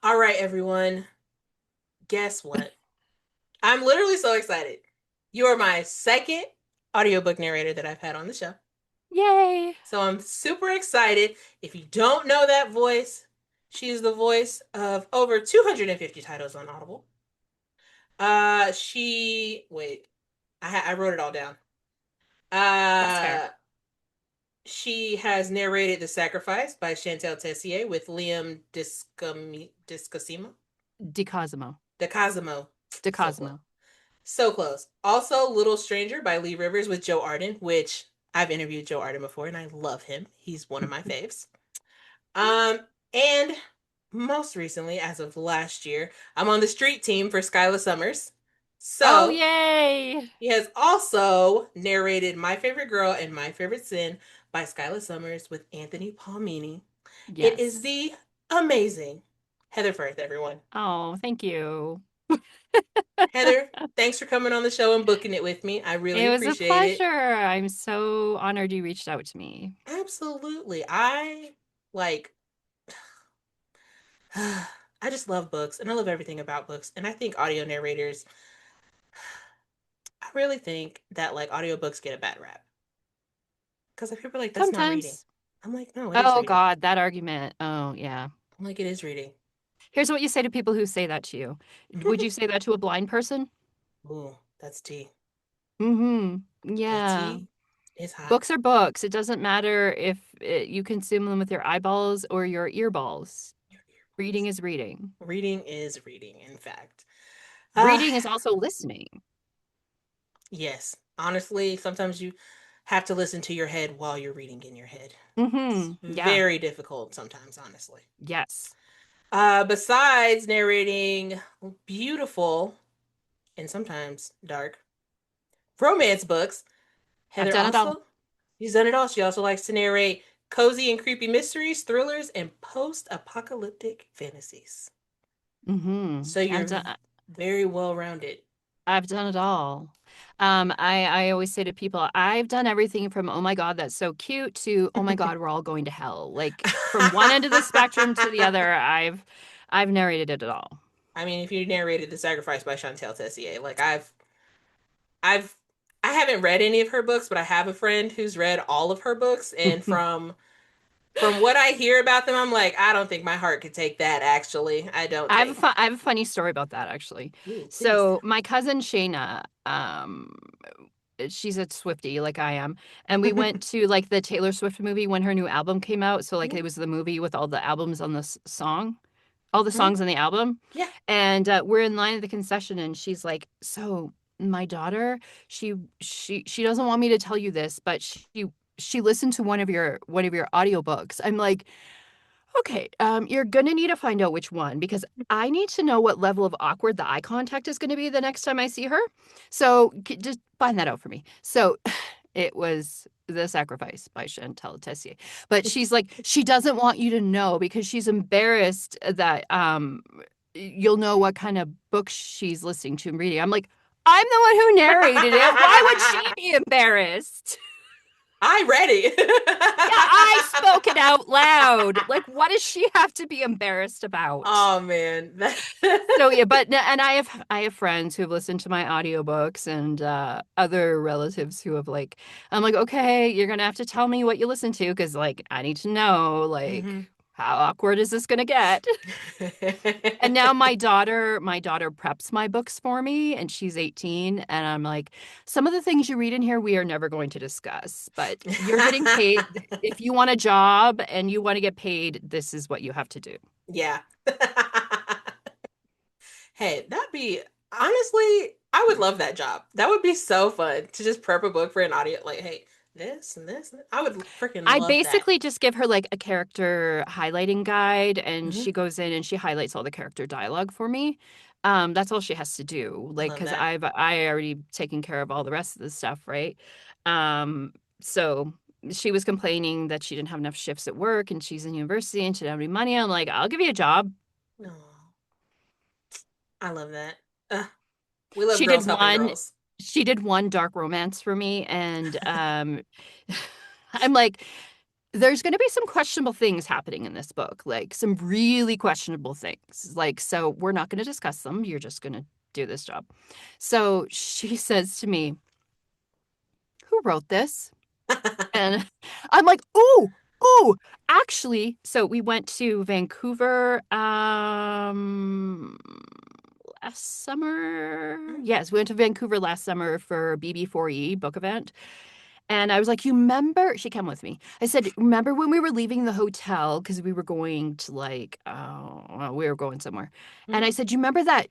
All right, everyone. Guess what? I'm literally so excited. You are my second audiobook narrator that I've had on the show. Yay! So I'm super excited. If you don't know that voice, she is the voice of over 250 titles on Audible. I wrote it all down. That's fair. Uh, she has narrated The Sacrifice by Chantal Tessier with Liam Discosimo. DeCosimo. DeCosimo. So close. DeCosimo. So close. Also, Little Stranger by Lee Rivers with Joe Arden, which I've interviewed Joe Arden before and I love him. He's one of my faves. Um, and most recently, as of last year, I'm on the street team for Skyla Summers. Oh, So yay! he has also narrated My Favorite Girl and My Favorite Sin by Skyla Summers with Anthony Palmini. It is Yes. the amazing Heather Firth, everyone. Oh, thank you. Heather, thanks for coming on the show and booking it with me. I really It was a appreciate pleasure. it. I'm so honored you reached out to me. Absolutely. I like I just love books and I love everything about books. And I think audio narrators, I really think that like audiobooks get a bad rap. Because people are like, that's not reading. Sometimes. I'm like, no, it is Oh, reading. God, that argument. Oh, yeah. I'm like, it is reading. Here's what you say to people who say that to you. Would you say that to a blind person? Ooh, that's tea. Mm-hmm. The Yeah. tea is hot. Books are books. It doesn't matter if you consume them with your eyeballs or your earballs. Your earballs. Reading is reading. Reading is reading, in fact. Uh, Reading is also listening. yes. Honestly, sometimes you have to listen to your head while you're reading in your head. It's Yeah. very difficult sometimes, honestly. Yes. Besides narrating beautiful and sometimes dark romance books, I've Heather done it all. also, she's done it all. She also likes to narrate cozy and creepy mysteries, thrillers, and post-apocalyptic fantasies. So I've you're done very well rounded. I've done it all. I always say to people, I've done everything from oh my God, that's so cute to oh my God, we're all going to hell. Like from one end of the spectrum to the other, I've narrated it all. I mean, if you narrated The Sacrifice by Chantal Tessier, like I've I haven't read any of her books, but I have a friend who's read all of her books, and from what I hear about them, I'm like, I don't think my heart could take that, actually. I don't think. I have a funny story about that actually. Ooh, please So tell. my cousin Shayna, she's a Swiftie like I am, and we went to like the Taylor Swift movie when her new album came out. So like it was the movie with all the albums on the song, all the Mhm. songs on the album, Yeah. and we're in line at the concession, and she's like, "So my daughter, she doesn't want me to tell you this, but she listened to one of your audiobooks." I'm like, okay, you're gonna need to find out which one because I need to know what level of awkward the eye contact is going to be the next time I see her. So just find that out for me. So it was The Sacrifice by Chantal Tessier. But she's like, she doesn't want you to know because she's embarrassed that you'll know what kind of book she's listening to and reading. I'm like, I'm the one who narrated it. Why would she be embarrassed? I read Yeah, I it. spoke it out loud. Like, what does she have to be embarrassed about? Oh man. So yeah, but and I have friends who have listened to my audiobooks and other relatives who have like I'm like, okay, you're gonna have to tell me what you listen to because like I need to know like Mhm. how awkward is this gonna get? And now my daughter preps my books for me, and she's 18, and I'm like, some of the things you read in here we are never going to discuss, but you're getting paid. If you want a job and you want to get paid, this is what you have to do. Yeah. Hey, that'd be honestly, I would love that job. That would be so fun to just prep a book for an audio. Like, hey, this and this. I would freaking I love that. basically just give her like a character highlighting guide, and Hmm. she goes in and she highlights all the character dialogue for me. That's all she has to do. Like, Love because that. I already taken care of all the rest of the stuff, right? Um, so she was complaining that she didn't have enough shifts at work, and she's in university and she didn't have any money. I'm like, I'll give you a job. Oh, I love that. We love She girls did helping one. girls. She did one dark romance for me, and I'm like. there's going to be some questionable things happening in this book, like some really questionable things. Like, so we're not going to discuss them. You're just going to do this job. So she says to me, "Who wrote this?" And I'm like, "Oh, oh, actually." So we went to Vancouver last summer. Yes, we went to Vancouver last summer for BB4E book event. And I was like, "You remember?" She came with me. I said, "Remember when we were leaving the hotel because we were going to like, oh, well, we were going somewhere." And I Mhm. said, "You remember that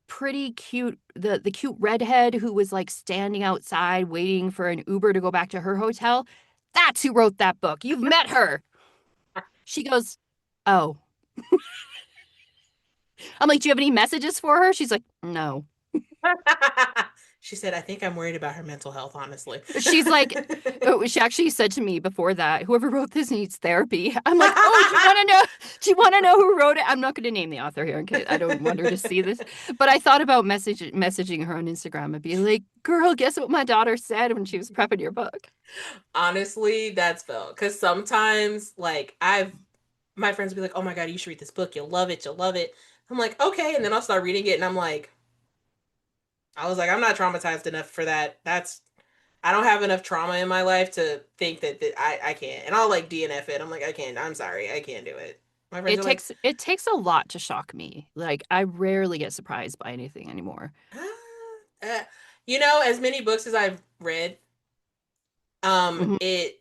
pretty cute, the cute redhead who was like standing outside waiting for an Uber to go back to her hotel? That's who wrote that book. You've met her." She goes, "Oh." I'm like, "Do you have any messages for her?" She's like, "No." She said, I think I'm worried about her mental health, honestly. She's like, oh, she actually said to me before that, "Whoever wrote this needs therapy." I'm like, "Oh, do you want to know? Do you want to know who wrote it?" I'm not going to name the author here in case I don't want her to see this. But I thought about messaging her on Instagram and be like, "Girl, guess what my daughter said when she was prepping your book?" Honestly, that's Phil. Because sometimes, like, my friends will be like, oh my God, you should read this book. You'll love it. You'll love it. I'm like, okay. And then I'll start reading it and I'm like, I was like, I'm not traumatized enough for that. I don't have enough trauma in my life to think that I can't. And I'll like DNF it. I'm like, I can't. I'm sorry. I can't do it. My friends are like, It takes a lot to shock me. Like I rarely get surprised by anything anymore. ah, uh, as many books as I've read, Mhm. it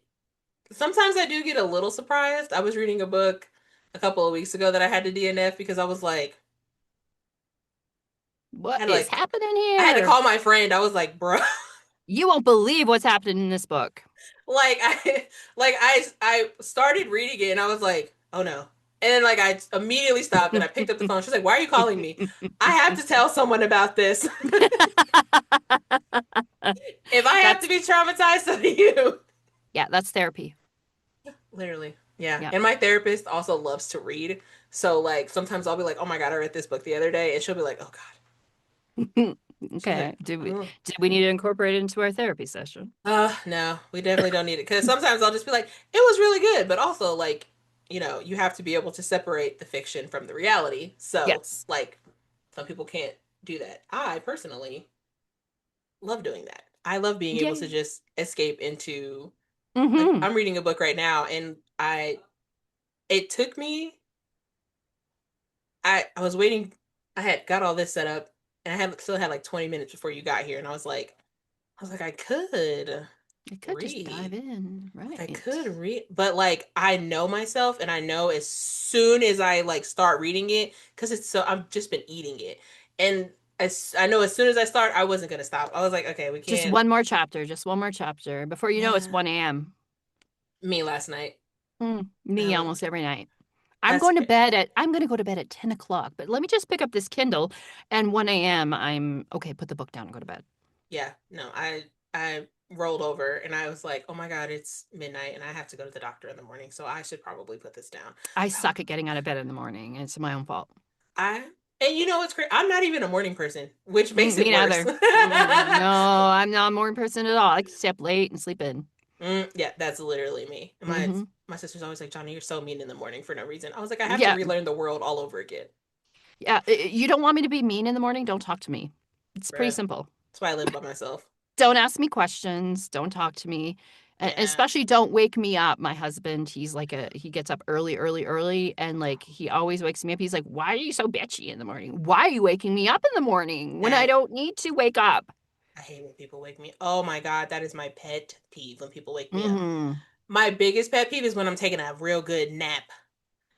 sometimes I do get a little surprised. I was reading a book a couple of weeks ago that I had to DNF because I was like, I What had is like happening I had to here? call my friend. I was like, bro, You won't believe what's happening in this book. like I started reading it and I was like, oh no. And then like I immediately stopped and I picked up the phone. She's like, why are you calling me? I have to tell someone about this. If I have to That's be traumatized, so do you. yeah, that's therapy. Literally. Yeah. Yeah. And my therapist also loves to read. So like sometimes I'll be like, oh my God, I read this book the other day. And she'll be like, oh God. She's Okay. like, oh. Did we need to incorporate it into our therapy session? No, we definitely don't need it. Because sometimes I'll just be like, it was really good. But also, like, you have to be able to separate the fiction from the reality. So, Yes. like, some people can't do that. I personally love doing that. I love being able to Yay. just escape into, like, Mm-hmm. I'm reading a book right now, and it took me, I was waiting, I had got all this set up, and still had like 20 minutes before you got here. And I was like, I could It could just dive read. in, Like I right? could read, but like I know myself, and I know as soon as I like start reading it, because I've just been eating it, and as I know as soon as I start, I wasn't gonna stop. I was like, okay, we Just can't. one more chapter, just one more chapter. Before you know it's Yeah, 1 a.m. me last night. Me Um, almost every night. that's fair. I'm going to go to bed at 10 o'clock, but let me just pick up this Kindle and 1 a.m. I'm okay, put the book down and go to bed. Yeah, no, I rolled over and I was like, oh my God, it's midnight and I have to go to the doctor in the morning, so I should probably put this down. I suck at getting out of bed in the morning. It's my own fault. I and you know what's great? I'm not even a morning person, which makes it Me worse. neither. No, I'm not a morning person at all. I can stay up late and sleep in. Yeah, that's literally me. And my Hmm. my sister's always like, Johnny, you're so mean in the morning for no reason. I was like, I have to Yeah. relearn the world all over again, Yeah. You don't want me to be mean in the morning? Don't talk to me. It's pretty bruh. simple. That's why I live by myself. Don't ask me questions. Don't talk to me. And Yeah, especially don't wake me up. My husband, he gets up early, early, early. And like, he always wakes me up. He's like, "Why are you so bitchy in the morning? Why are you waking me up in the morning when I that don't need to wake up?" I hate when people wake me. Oh my God, that is my pet peeve when people wake me up. Mm-hmm. My biggest pet peeve is when I'm taking a real good nap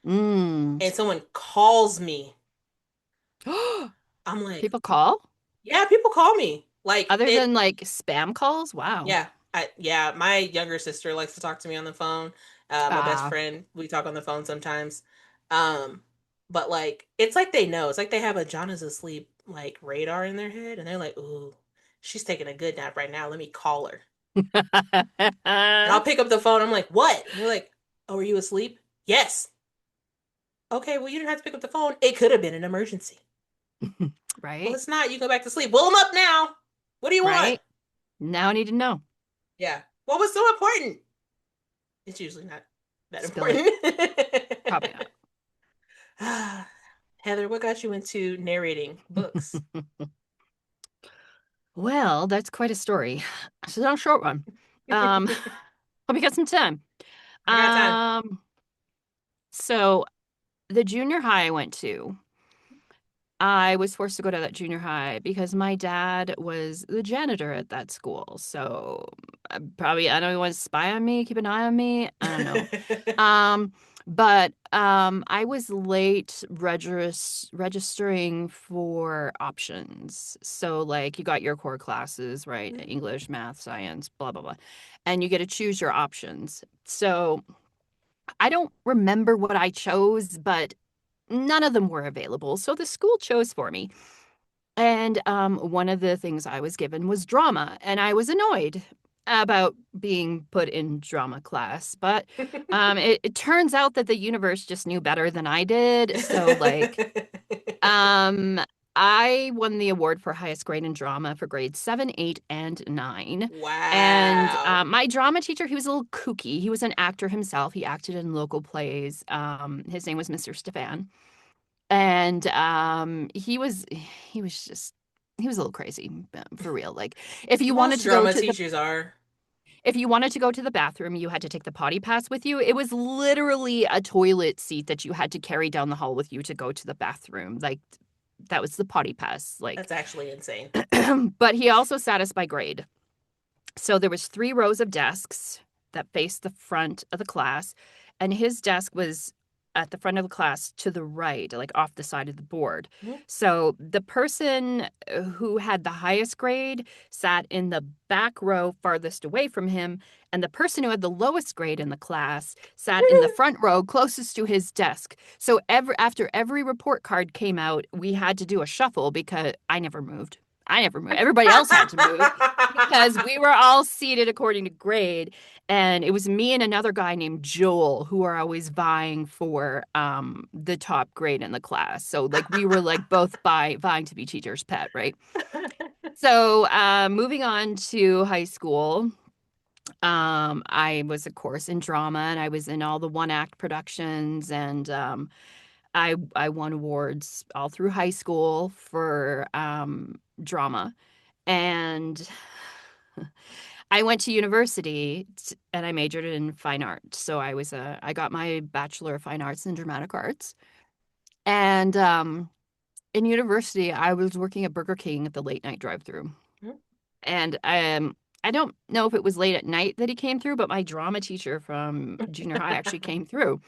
Mm. and someone calls me. I'm like, People call? yeah, people call me. Like Other it than like spam calls? Wow. yeah, my younger sister likes to talk to me on the phone. My best Ah. friend, we talk on the phone sometimes. Um, but like it's like they know. It's like they have a John is asleep like radar in their head and they're like, "Ooh, she's taking a good nap right now. Let me call her." And I'll pick up the phone. I'm like, "What?" And they're like, "Oh, are you asleep?" "Yes." "Okay, well, you didn't have to pick up the phone. It could have been an emergency." "Well, Right? it's not. You go back to sleep." "Well, I'm up now. What do you want?" Right? Now I need to know. Yeah. "What was so important?" It's usually not that Spill it. important. Probably not. Heather, what got you into narrating books? Well, that's quite a story. So not a short one. Um, Hope you got some time. I got time. Um, so the junior high I went to, I was forced to go to that junior high because my dad was the janitor at that school. So probably, I don't know, he wants to spy on me, keep an eye on me. I don't know. Um, but I was late registering for options. So like you got your core classes, right? English, math, science, blah, blah, blah. And you get to choose your options. So I don't remember what I chose, but none of them were available. So the school chose for me. And one of the things I was given was drama, and I was annoyed about being put in drama class. But it turns out that the universe just knew better than I did. So, like, um, I won the award for highest grade in drama for grades 7, 8, and 9. And Wow. my drama teacher, he was a little kooky. He was an actor himself. He acted in local plays. His name was Mr. Stefan. And he was a little crazy for real. Like if you wanted Most to go drama to the teachers are. if you wanted to go to the bathroom, you had to take the potty pass with you. It was literally a toilet seat that you had to carry down the hall with you to go to the bathroom. Like that was the potty pass. Like That's actually insane. but he also sat us by grade. So there was 3 rows of desks that faced the front of the class, and his desk was at the front of the class to the right, like off the side of the board. Mhm. So the person who had the highest grade sat in the back row farthest away from him, and the person who had the lowest grade in the class sat in the front row closest to his desk. So after every report card came out, we had to do a shuffle because I never moved. I never moved. Everybody else had to move because we were all seated according to grade, and it was me and another guy named Joel who were always vying for the top grade in the class. So like we were like both vying to be teacher's pet, right? So moving on to high school, I was of course in drama, and I was in all the one act productions, and I won awards all through high school for drama. And I went to university and I majored in fine art. So I got my Bachelor of Fine Arts in Dramatic Arts. And in university, I was working at Burger King at the late night drive-through. And I don't know if it was late at night that he came through, but my drama teacher from junior high actually came through.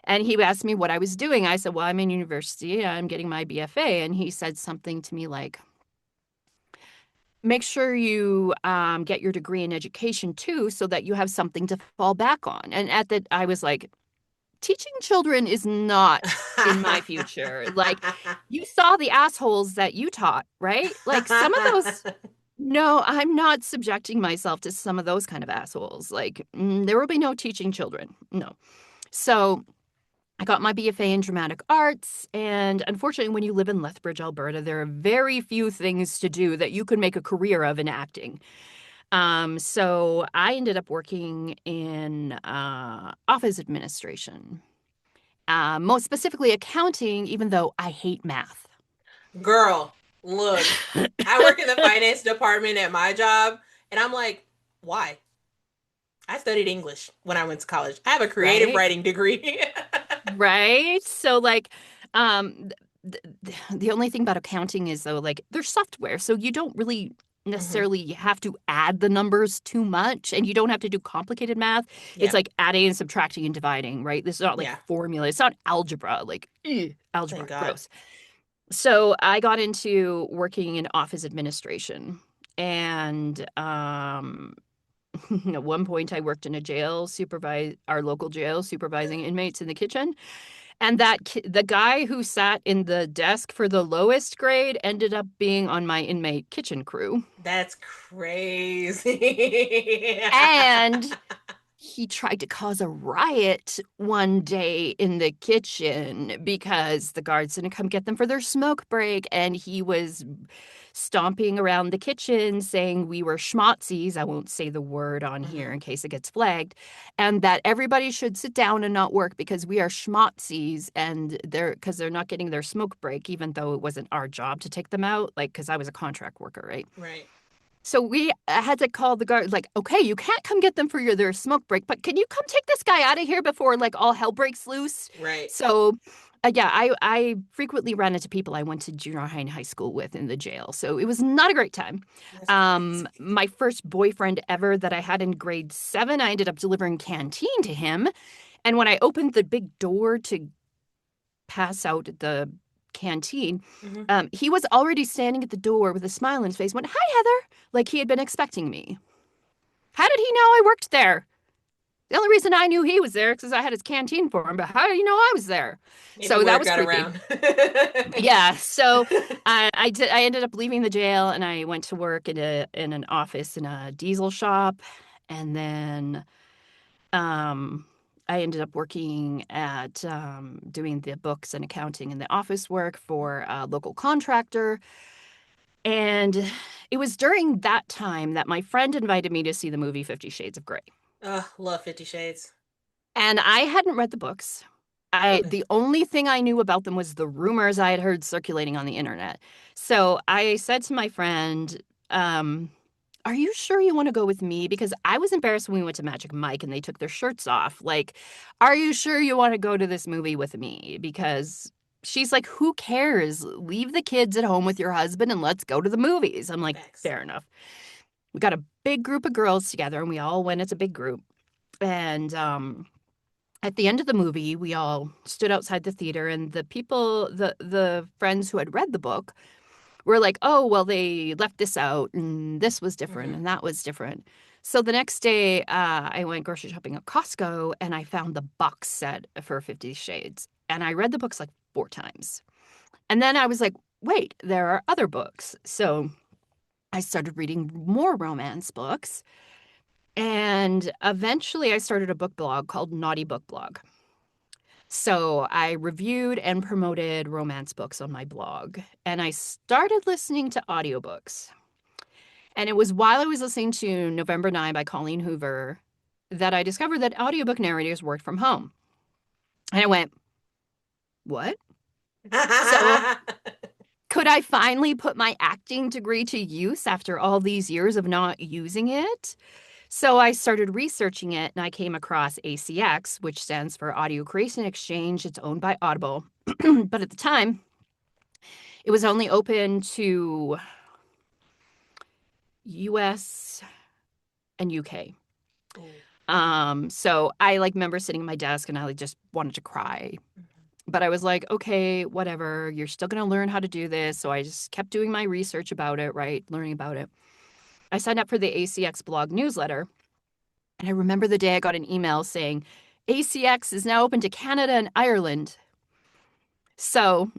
And he asked me what I was doing. I said, "Well, I'm in university. I'm getting my BFA." And he said something to me like, make sure you get your degree in education too, so that you have something to fall back on. And at that, I was like, teaching children is not in my future. Like, you saw the assholes that you taught, right? Like, some of those, no, I'm not subjecting myself to some of those kind of assholes. Like, there will be no teaching children. No. So, I got my BFA in dramatic arts, and unfortunately, when you live in Lethbridge, Alberta, there are very few things to do that you can make a career of in acting. So I ended up working in office administration, most specifically accounting, even though I hate math. Girl, look, I work in the finance department at my job, and I'm like, why? I studied English when I went to college. I have a creative Right? writing degree. Right? So like the only thing about accounting is though like there's software, so you don't really Hmm. necessarily have to add the numbers too much, and you don't have to do complicated math. It's Yeah, like adding and subtracting and dividing, right? This is not like yeah. formula. It's not algebra, like Thank algebra, God. gross. So I got into working in office administration, and at one point I worked in a jail, supervise our local jail, supervising inmates in the kitchen. And the guy who sat in the desk for the lowest grade ended up being on my inmate kitchen crew. That's crazy. And he tried to cause a riot one day in the kitchen because the guards didn't come get them for their smoke break. And he was stomping around the kitchen saying we were schmotzies. I won't say the word on here Hmm. in case it gets flagged. And that everybody should sit down and not work because we are schmotzies and they're not getting their smoke break, even though it wasn't our job to take them out. Like, because I was a contract worker, right? Right. So we had to call the guard, like, okay, you can't come get them for their smoke break, but can you come take this guy out of here before like all hell breaks loose? Right. So, yeah, I frequently ran into people I went to junior high and high school with in the jail. So it was not a great time. That's crazy. My first boyfriend ever that I had in grade 7, I ended up delivering canteen to him. And when I opened the big door to pass out at the canteen, Hmm. he was already standing at the door with a smile on his face, went, "Hi, Heather," like he had been expecting me. How did he know I worked there? The only reason I knew he was there is because I had his canteen for him, but how did he know I was there? Maybe So that word was got creepy. around. Yeah, so I ended up leaving the jail and I went to work in an office in a diesel shop, and then um, I ended up working at doing the books and accounting and the office work for a local contractor. And it was during that time that my friend invited me to see the movie 50 Shades of Grey. Love 50 Shades. And I hadn't read the books. Okay. The only thing I knew about them was the rumors I had heard circulating on the internet. So I said to my friend, um, "Are you sure you want to go with me? Because I was embarrassed when we went to Magic Mike and they took their shirts off. Like, are you sure you want to go to this movie with me?" Because she's like, "Who cares? Leave the kids at home with your husband and let's go to the movies." I'm like, Facts. fair enough. We got a big group of girls together and we all went as a big group. And at the end of the movie, we all stood outside the theater, and the friends who had read the book were like, "Oh, well, they left this out, and this was different, Hmm. and that was different." So the next day, I went grocery shopping at Costco, and I found the box set for 50 Shades, and I read the books like 4 times. And then I was like, "Wait, there are other books." So I started reading more romance books, and eventually, I started a book blog called Naughty Book Blog. So I reviewed and promoted romance books on my blog, and I started listening to audiobooks. And it was while I was listening to November 9 by Colleen Hoover that I discovered that audiobook narrators worked from home. And I went, "What?" So could I finally put my acting degree to use after all these years of not using it? So I started researching it and I came across ACX, which stands for Audio Creation Exchange. It's owned by Audible. But at the time, it was only open to US and UK. Ooh. So I like remember sitting at my desk and I like just wanted to cry. Mhm. But I was like, okay, whatever. You're still gonna learn how to do this. So I just kept doing my research about it, right? Learning about it. I signed up for the ACX blog newsletter. And I remember the day I got an email saying ACX is now open to Canada and Ireland. So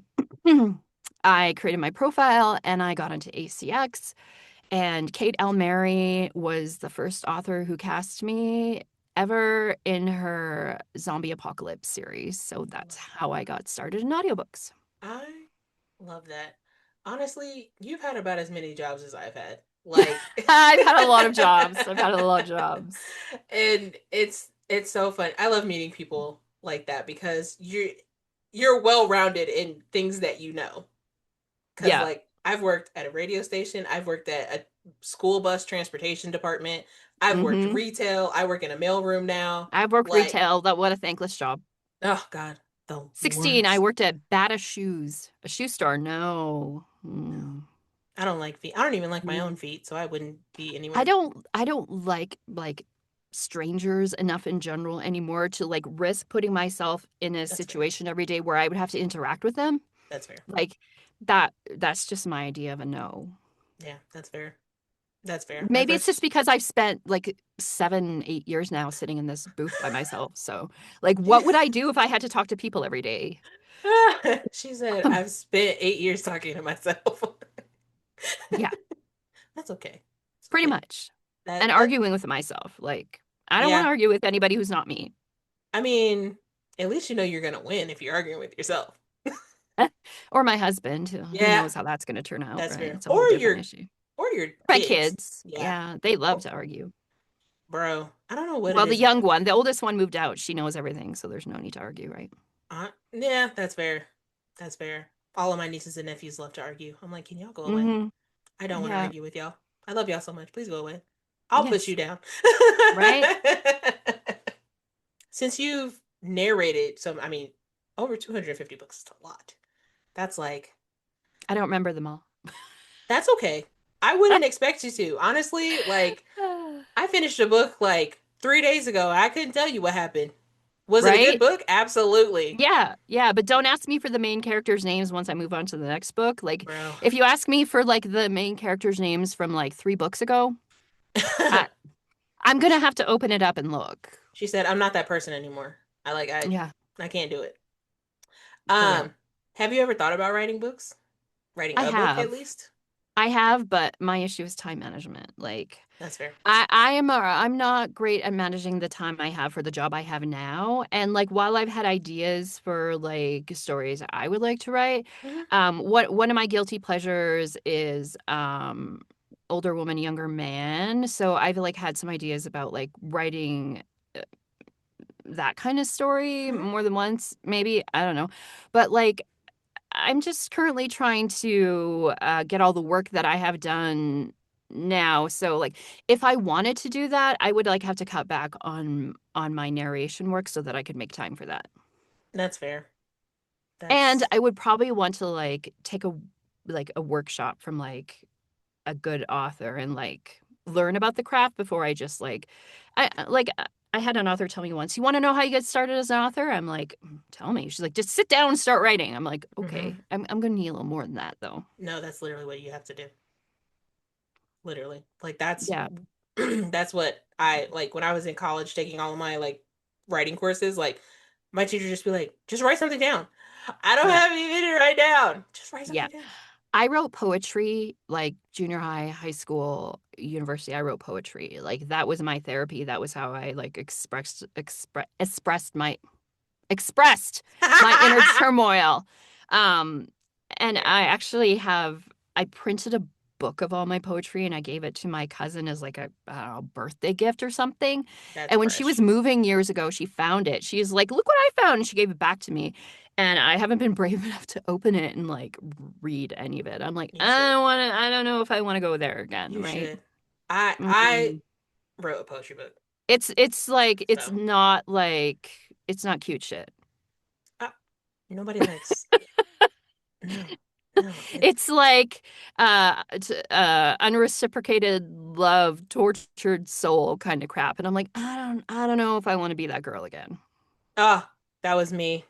I created my profile and I got onto ACX. And Kate Elmary was the first author who cast me ever in her zombie apocalypse series. So that's how I got started in audiobooks. I love that. Honestly, you've had about as many jobs as I've had. Like I've had a lot of jobs. I've had a lot of jobs. and it's so fun. I love meeting people like that because you're well-rounded in things that you know. Cuz Yeah. like I've worked at a radio station, I've worked at a school bus transportation department, I've worked Mm-hmm. retail, I work in a mailroom now. I've worked Like, retail. That what a thankless job. oh God, the 16, I worst. worked at Bata Shoes, a shoe store. No. No. Mm. I don't like feet. I don't even like my own Mm. feet, so I wouldn't be I anywhere. don't I don't like strangers enough in general anymore to like risk putting myself in a That's fair. situation every day where I would have to interact with them. That's fair. Like that's just my idea of a no. Yeah, that's fair. That's fair. My Maybe it's just first because I've spent like 7, 8 years now sitting in this booth by myself. So like what would I do if I had to talk to people every day? she said, I've spent 8 years talking to myself. Yeah, That's okay. It's pretty okay. much. And That arguing with myself. Like, I don't want Yeah. to argue with anybody who's not me. I mean, at least you know you're gonna win if you're arguing with yourself. Or my husband. Who Yeah, knows how that's going to turn out, that's right? fair. It's a whole different issue. Or your My kids. kids, Yeah. yeah, they love Oh, to argue. bro, I don't know what it Well, the is young about. one, the oldest one moved out. She knows everything, so there's no need to argue, right? Yeah, that's fair. That's fair. All of my nieces and nephews love to argue. I'm like, can y'all go away? Mm-hmm. I don't want to Yeah. argue with y'all. I love y'all so much. Please go away. I'll push you Yes. down. Right? Since you've narrated some, I mean, over 250 books is a lot. That's like, I don't remember them all. that's okay. I wouldn't expect you to. Honestly, like, I finished a book like 3 days ago. I couldn't tell you what happened. Was it a good Right? book? Absolutely. Yeah, yeah, but don't ask me for the main characters' names once I move on to the next book. Like, Bro. if you ask me for like the main characters' names from like 3 books ago, I I'm gonna have to open it up and look. She said, I'm not that person anymore. Yeah, I can't do it. for real. Um, have you ever thought about writing books? Writing I a book at have. least? I have, but my issue is time management. Like, That's fair. I'm not great at managing the time I have for the job I have now. And like while I've had ideas for like stories I would like to write, Mhm. what one of my guilty pleasures is older woman, younger man. So I've like had some ideas about like writing that kind of story Mhm. more than once, maybe. I don't know. But like I'm just currently trying to get all the work that I have done now. So like if I wanted to do that, I would like have to cut back on my narration work so that I could make time for that. That's fair. And That's I would probably want to like take a workshop from like a good author and like learn about the craft before I just I had an author tell me once, "You want to know how you get started as an author?" I'm like, "Tell me." She's like, "Just sit down and start writing." I'm like, mhm. "Okay, I'm going to need a little more than that though." No, that's literally what you have to do. Literally. Like that's Yeah. that's what I like when I was in college taking all of my like writing courses, like my teacher just be like, just write something down. I don't Yeah. have anything to write down. Just write Yeah. something down. I wrote poetry like junior high, high school, university. I wrote poetry. Like that was my therapy. That was how I like expressed my inner turmoil. Um, and Fair. I actually I printed a book of all my poetry and I gave it to my cousin as like a I don't know, birthday gift or something. That's And when she was precious. moving years ago, she found it. She's like, "Look what I found." And she gave it back to me. And I haven't been brave enough to open it and like read any of it. I'm like, You should. I don't know if I want to go there again, You right? should. I Mm. wrote a poetry book. It's like So it's not cute shit. uh, nobody likes no. No, It's like unreciprocated love, tortured soul kind of crap. And I'm like, I don't know if I want to be that girl again. ah, that was me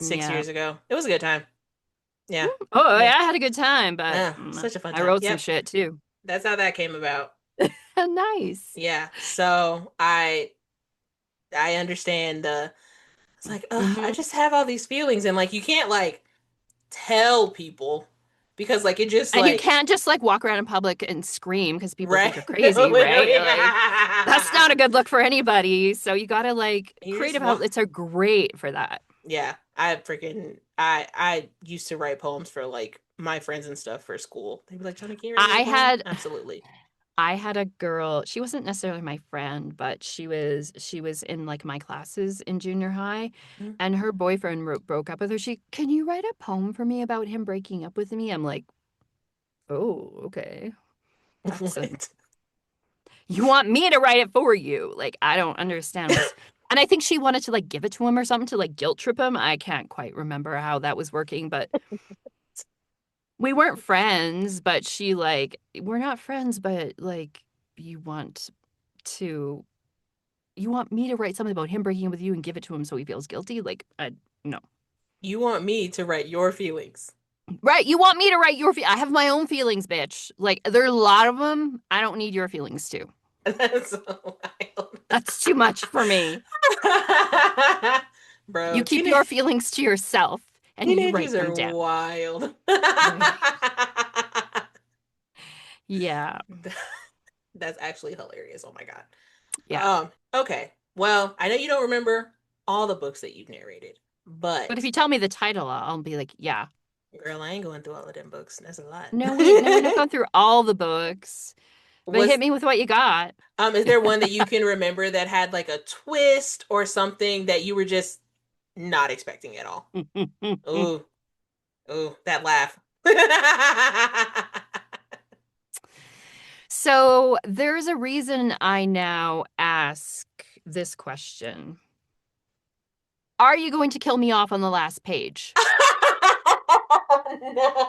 six Yeah. years ago. It was a good time. Yeah. Oh, Yeah. yeah, I had a good time, but Ah, such a fun I time. wrote some Yep. shit too. That's how that came about. Nice. Yeah. So I understand the it's like, I Hmm. just have all these feelings and like you can't like tell people because like it just And you like can't just like walk around in public and scream because people right think you're crazy, right? literally Like that's not a good look for anybody. So you gotta like you just creative want outlets are great for that. yeah, I used to write poems for like my friends and stuff for school. They'd be like, Johnny, can you write me a I poem? had Absolutely. I had a girl, she wasn't necessarily my friend, but she was in like my classes in junior high Mhm. and her boyfriend broke up with her. Can you write a poem for me about him breaking up with me? I'm like, "Oh, okay. That's a What? You want me to write it for you." Like I don't understand what's and I think she wanted to like give it to him or something to like guilt trip him. I can't quite remember how that was working, but we weren't friends, but she like we're not friends, but like you want to you want me to write something about him breaking up with you and give it to him so he feels guilty? Like, no. You want me to write your feelings. Right? You want me to write I have my own feelings, bitch. Like, there are a lot of them. I don't need your feelings too. That's so wild. That's too much for me. You Bro, keep your feelings to yourself and you teenagers write them are down. wild. Right. Yeah. That's actually hilarious. Oh my God. Yeah. Okay. Well, I know you don't remember all the books that you've narrated, But if but you tell me the title, I'll be like, yeah. girl, I ain't going through all of them books. That's a lot. No, we're not going through all the books. But hit Was me with what you got. is there one that you can remember that had like a twist or something that you were just not expecting at all? Ooh, ooh, that laugh. So there's a reason I now ask this question. Are you going to kill me off on the last page? No.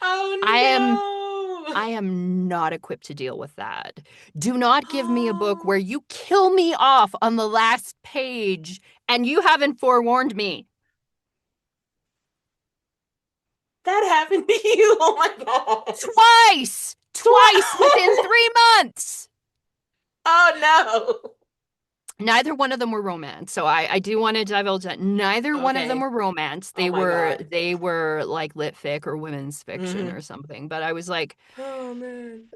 I am Oh I am not equipped to deal with that. Do not give me a book no. where you kill me off on the last page and you haven't forewarned me. That happened to you. Oh my gosh. Twice! Twice within Twice. 3 months! Oh no. Neither one of them were romance. So I do want to divulge that neither one of them Okay. were romance. Oh They my were God. they were like lit fic or women's fiction Hmm. or something. But I was like, Oh man.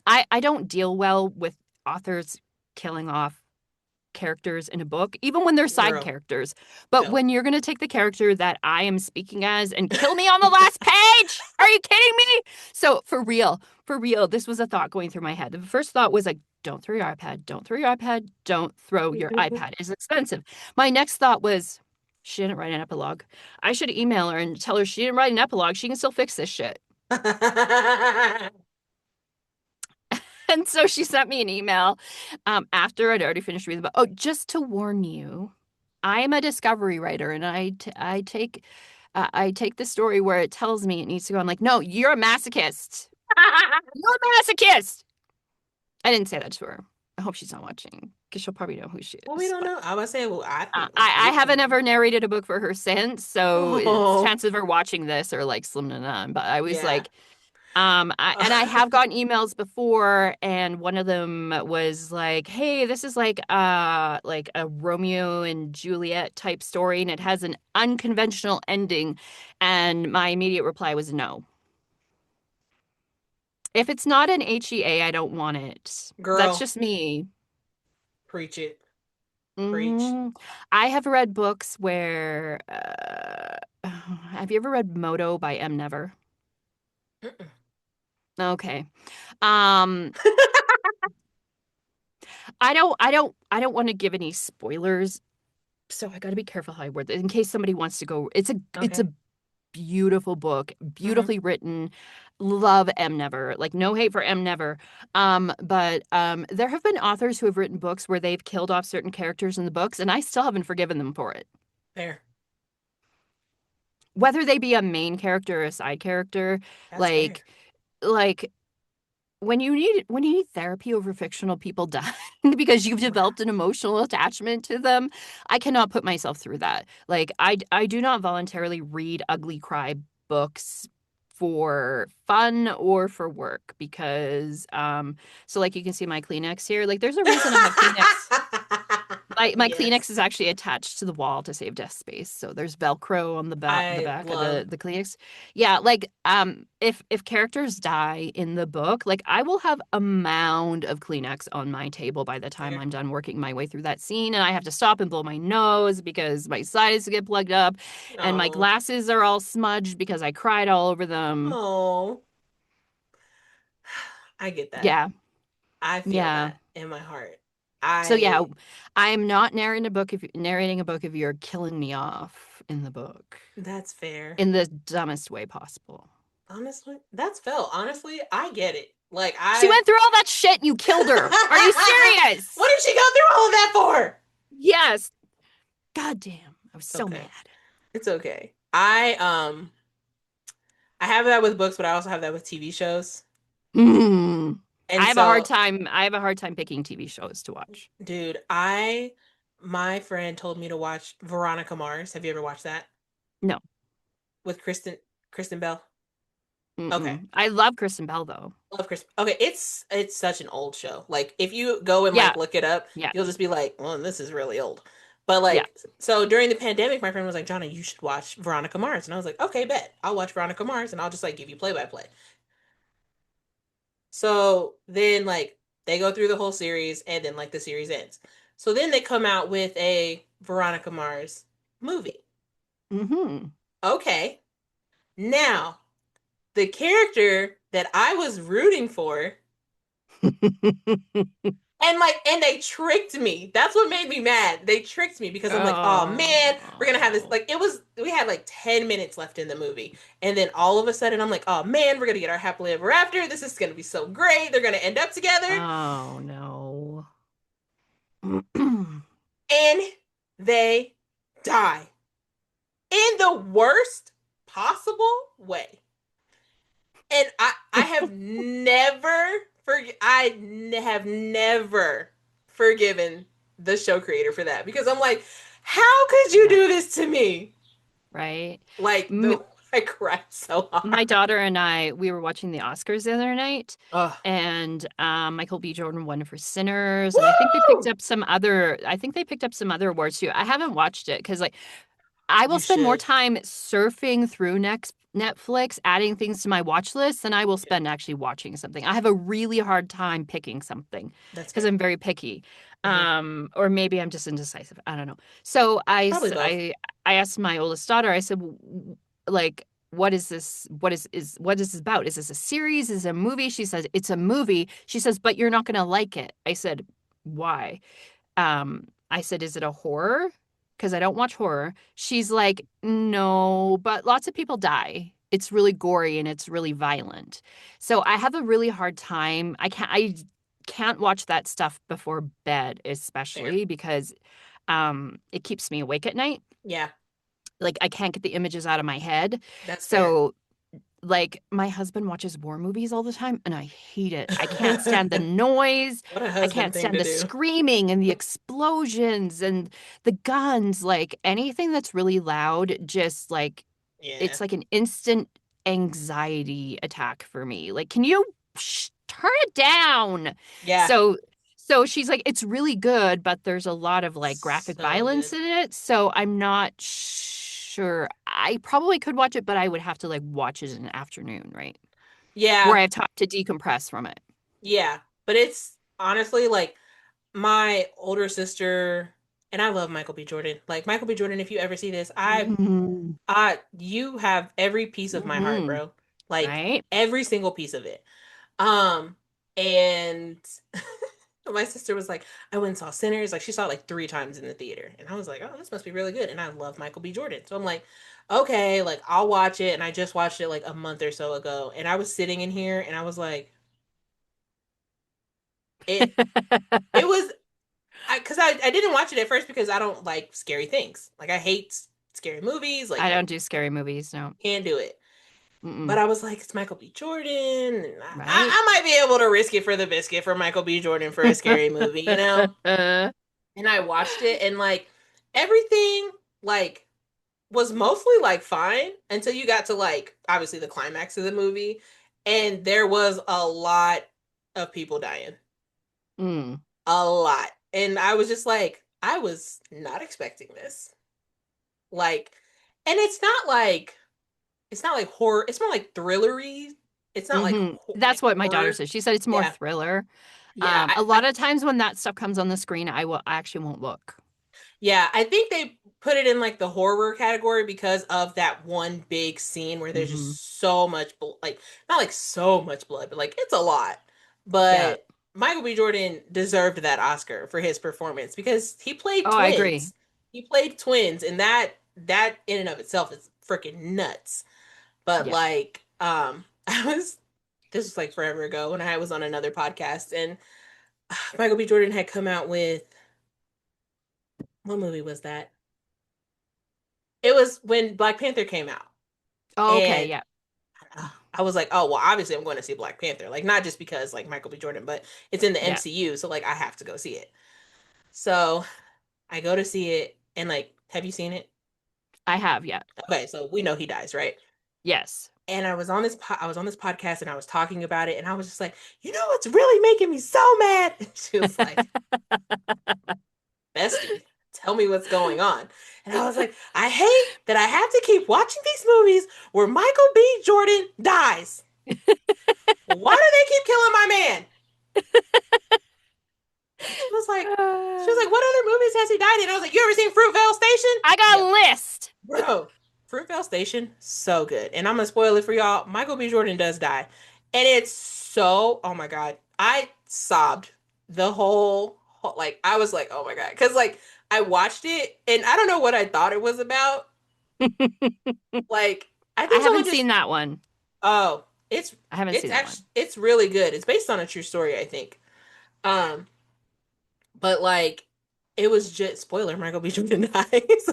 I don't deal well with authors killing off characters in a book, even when they're side Girl. characters. But No. when you're going to take the character that I am speaking as and kill me on the last page, are you kidding me? So for real, this was a thought going through my head. The first thought was like, don't throw your iPad, don't throw your iPad, don't throw your iPad. It's expensive. My next thought was, she didn't write an epilogue. I should email her and tell her she didn't write an epilogue. She can still fix this shit. And so she sent me an email after I'd already finished reading the book. Oh, just to warn you, I am a discovery writer, and I take the story where it tells me it needs to go. I'm like, no, you're a masochist. You're a masochist. I didn't say that to her. I hope she's not watching because she'll probably know who she Well, we is. don't But know. I was say, well, I think I we haven't can. ever narrated a book for her since, so it's Oh, chances of her watching this are like slim to none. But I was yeah. like, I have gotten emails before, and one of them was like, "Hey, this is like a Romeo and Juliet type story, and it has an unconventional ending." And my immediate reply was no. If it's not an HEA, I don't want it. That's Girl, just me. preach it. Preach. Mm, I have read books where, have you ever read Moto by M. Never? Mm-mm. Okay. Um, I don't want to give any spoilers, so I got to be careful how I word this in case somebody wants to go. It's a Okay. beautiful book, Hmm. beautifully written. Love M. Never. Like no hate for M. Never. But there have been authors who have written books where they've killed off certain characters in the books, and I still haven't forgiven them for it. Fair. Whether they be a main character or a side character, That's fair. like like when you need therapy over fictional people dying because you've developed an emotional attachment to them, I cannot put myself through that. Like I do not voluntarily read ugly cry books for fun or for work because so like you can see my Kleenex here. Like there's a reason I have Kleenex. My Yes. Kleenex is actually attached to the wall to save desk space. So there's Velcro on the I back of love. the Kleenex. Yeah, like if characters die in the book, like I will have a mound of Kleenex on my table by the time Fair. I'm done working my way through that scene, and I have to stop and blow my nose because my sides get plugged up, and my Oh. glasses are all smudged because I cried all over them. Oh. I get that. Yeah, I feel yeah. that in my heart. So yeah, I I am not narrating a book if you're killing me off in the book That's fair. in the dumbest way possible. Honestly, that's felt. Honestly, I get it. Like She I went through all that shit and you killed her. Are you What serious? did she go through all of that for? Yes. God damn. I was so Okay. mad. It's okay. I have that with books, but I also have that with TV shows. Mm. And so, I have a hard time picking TV shows to watch. dude, I my friend told me to watch Veronica Mars. Have you ever watched that? No. With Kristen Bell? Okay. Mm-mm. I love Kristen Bell though. Love Chris. Okay, it's such an old show. Like if you go and Yeah. like look it up, Yeah. you'll just be like, "Well, this is really old." But Yeah. like so during the pandemic, my friend was like, "Jonna, you should watch Veronica Mars." And I was like, "Okay, bet. I'll watch Veronica Mars and I'll just like give you play by play." So then like they go through the whole series and then like the series ends. So then they come out with a Veronica Mars movie. Mm-hmm. Okay. Now, the character that I was rooting for and they tricked me. That's what made me mad. They tricked me because I'm like, "Oh man, we're going to have this Oh. like we had like 10 minutes left in the movie. And then all of a sudden I'm like, "Oh man, we're going to get our happily ever after. This is going to be so great. They're going to end up together." Oh no. And they die in the worst possible way. And I have have never forgiven the show creator for that because I'm like, how could you Yeah, do this to me? right. Like M the I cried so My hard. daughter and I, we were watching the Oscars the other night, Ugh. and Michael B. Jordan won for Sinners, and Woo! I think they picked up some other awards too. I haven't watched it because like I will You spend more should. time surfing through next Netflix, adding things to my watch list than I will Yeah, spend actually watching something. I have a really hard time picking something that's because fair. I'm very picky. Hmm. Or maybe I'm just indecisive. I don't know. So Probably both. I asked my oldest daughter, I said, like, what is this? What is this about? Is this a series? Is it a movie? She says, it's a movie. She says, but you're not gonna like it. I said, why? I said, is it a horror? Because I don't watch horror. She's like, no, but lots of people die. It's really gory and it's really violent. So I have a really hard time. I can't watch that stuff before bed, Fair. especially because it keeps me awake at night. Yeah, Like I can't get the images out of my head. that's fair. So like my husband watches war movies all the time and I hate it. I can't stand the noise. What a I husband can't thing stand to the do. screaming and the explosions and the guns. Like anything that's really loud, just like Yeah. it's like an instant anxiety attack for me. Like, can you turn it down? Yeah. So so she's like, it's really good, but there's a lot of like graphic So violence good. in it. So I'm not sure. I probably could watch it, but I would have to like watch it in the afternoon, right? Where Yeah. I have time to decompress from it. Yeah. But it's honestly like my older sister, and I love Michael B. Jordan. Like Michael B. Jordan, if you ever see this, Mm-hmm. you have every piece of my heart, Mm-hmm. bro. Like Right? every single piece of it. Um, and my sister was like, I went and saw Sinners. Like she saw it like 3 times in the theater, and I was like, oh, this must be really good. And I love Michael B. Jordan, so I'm like, okay, like I'll watch it. And I just watched it like a month or so ago, and I was sitting in here, and I was like, it. It was because I didn't watch it at first because I don't like scary things. Like I hate scary movies. Like I I don't do scary movies, no. can't do it. But Mm-mm. I was like, it's Michael B. Jordan. And Right? I might be able to risk it for the biscuit for Michael B. Jordan for a scary movie, you know? And I watched it and like everything like was mostly like fine until you got to like obviously the climax of the movie. And there was a lot of people dying. Mm. A lot. And I was just like, I was not expecting this. Like, and it's not like horror. It's more like thrillery. It's not like That's like what my daughter horror. says. She said it's more Yeah, thriller. yeah. A lot of times when that stuff comes on the screen, I actually won't look. Yeah. I think they put it in like the horror category because of that one big scene where there's Hmm. just so much like not like so much blood, but like it's a lot. Yeah. But Michael B. Jordan deserved that Oscar for his performance because he played Oh, I agree. twins. He played twins, and that in and of itself is freaking nuts. But Yeah. like, I was this was like forever ago when I was on another podcast, and Michael B. Jordan had come out with what movie was that? It was when Black Panther came out, Oh, okay. and Yeah. I was like, oh well, obviously I'm going to see Black Panther, like not just because like Michael B. Jordan, but it's in the Yeah. MCU, so like I have to go see it. So I go to see it, and like, have you seen it? I have. Yeah. Okay, so we know he dies, right? Yes. And I was on this podcast and I was talking about it, and I was just like, you know what's really making me so mad? And she was like, bestie, tell me what's going on. And I was like, I hate that I have to keep watching these movies where Michael B. Jordan dies. Why do they keep killing my man? She was like, what other movies has he died in? I was like, you ever seen Fruitvale Station? I got Yeah, a list. bro. Fruitvale Station, so good. And I'm gonna spoil it for y'all. Michael B. Jordan does die, and it's so. Oh my god, I sobbed the whole like I was like, oh my god, because like I watched it and I don't know what I thought it was about. Like I I think someone haven't just seen that one. oh, it's I haven't it's seen that actually one. it's really good. It's based on a true story, I think. Um, but like it was just spoiler, Michael B. Jordan dies.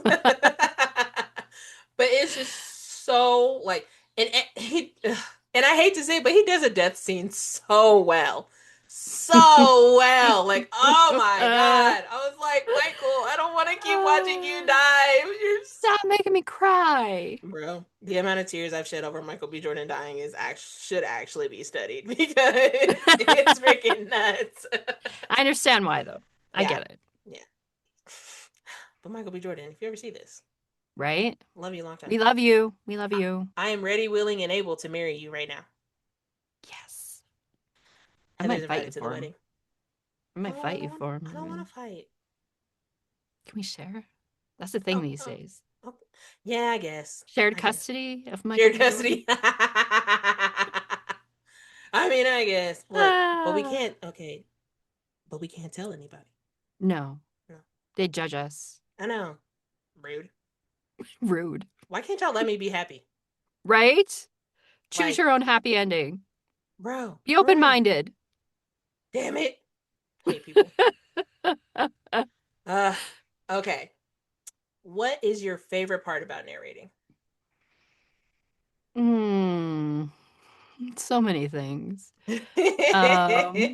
But it's just so like and he and I hate to say it, but he does a death scene so well. So well. Like, oh my God. I was like, Michael, I don't want to keep watching you die. You're Stop making me cry. bro, the amount of tears I've shed over Michael B. Jordan dying is should actually be studied because it's freaking nuts. I understand why though. I Yeah, get it. yeah. But Michael B. Jordan, if you ever see this, Right? love you a long time. We love you. We love I, you. I am ready, willing, and able to marry you right now. Yes. I Heather's might fight invited you to the for him. wedding. I might Oh, I fight you don't want. for him I don't want even. to fight. Can we share? That's the thing Oh, these oh, days. oh. Yeah, I guess. Shared I guess. custody of Michael Shared B. Jordan. custody. I mean, I guess. Look, but we Ah. can't. Okay, but we can't tell anybody. No, No, they judge us. I know. Rude. Rude. Why can't y'all let me be happy? Right? Choose Like, your own happy ending. bro, Be for open real. minded. Damn it. Hate people. Uh, okay. What is your favorite part about narrating? Mm, so many things. Um,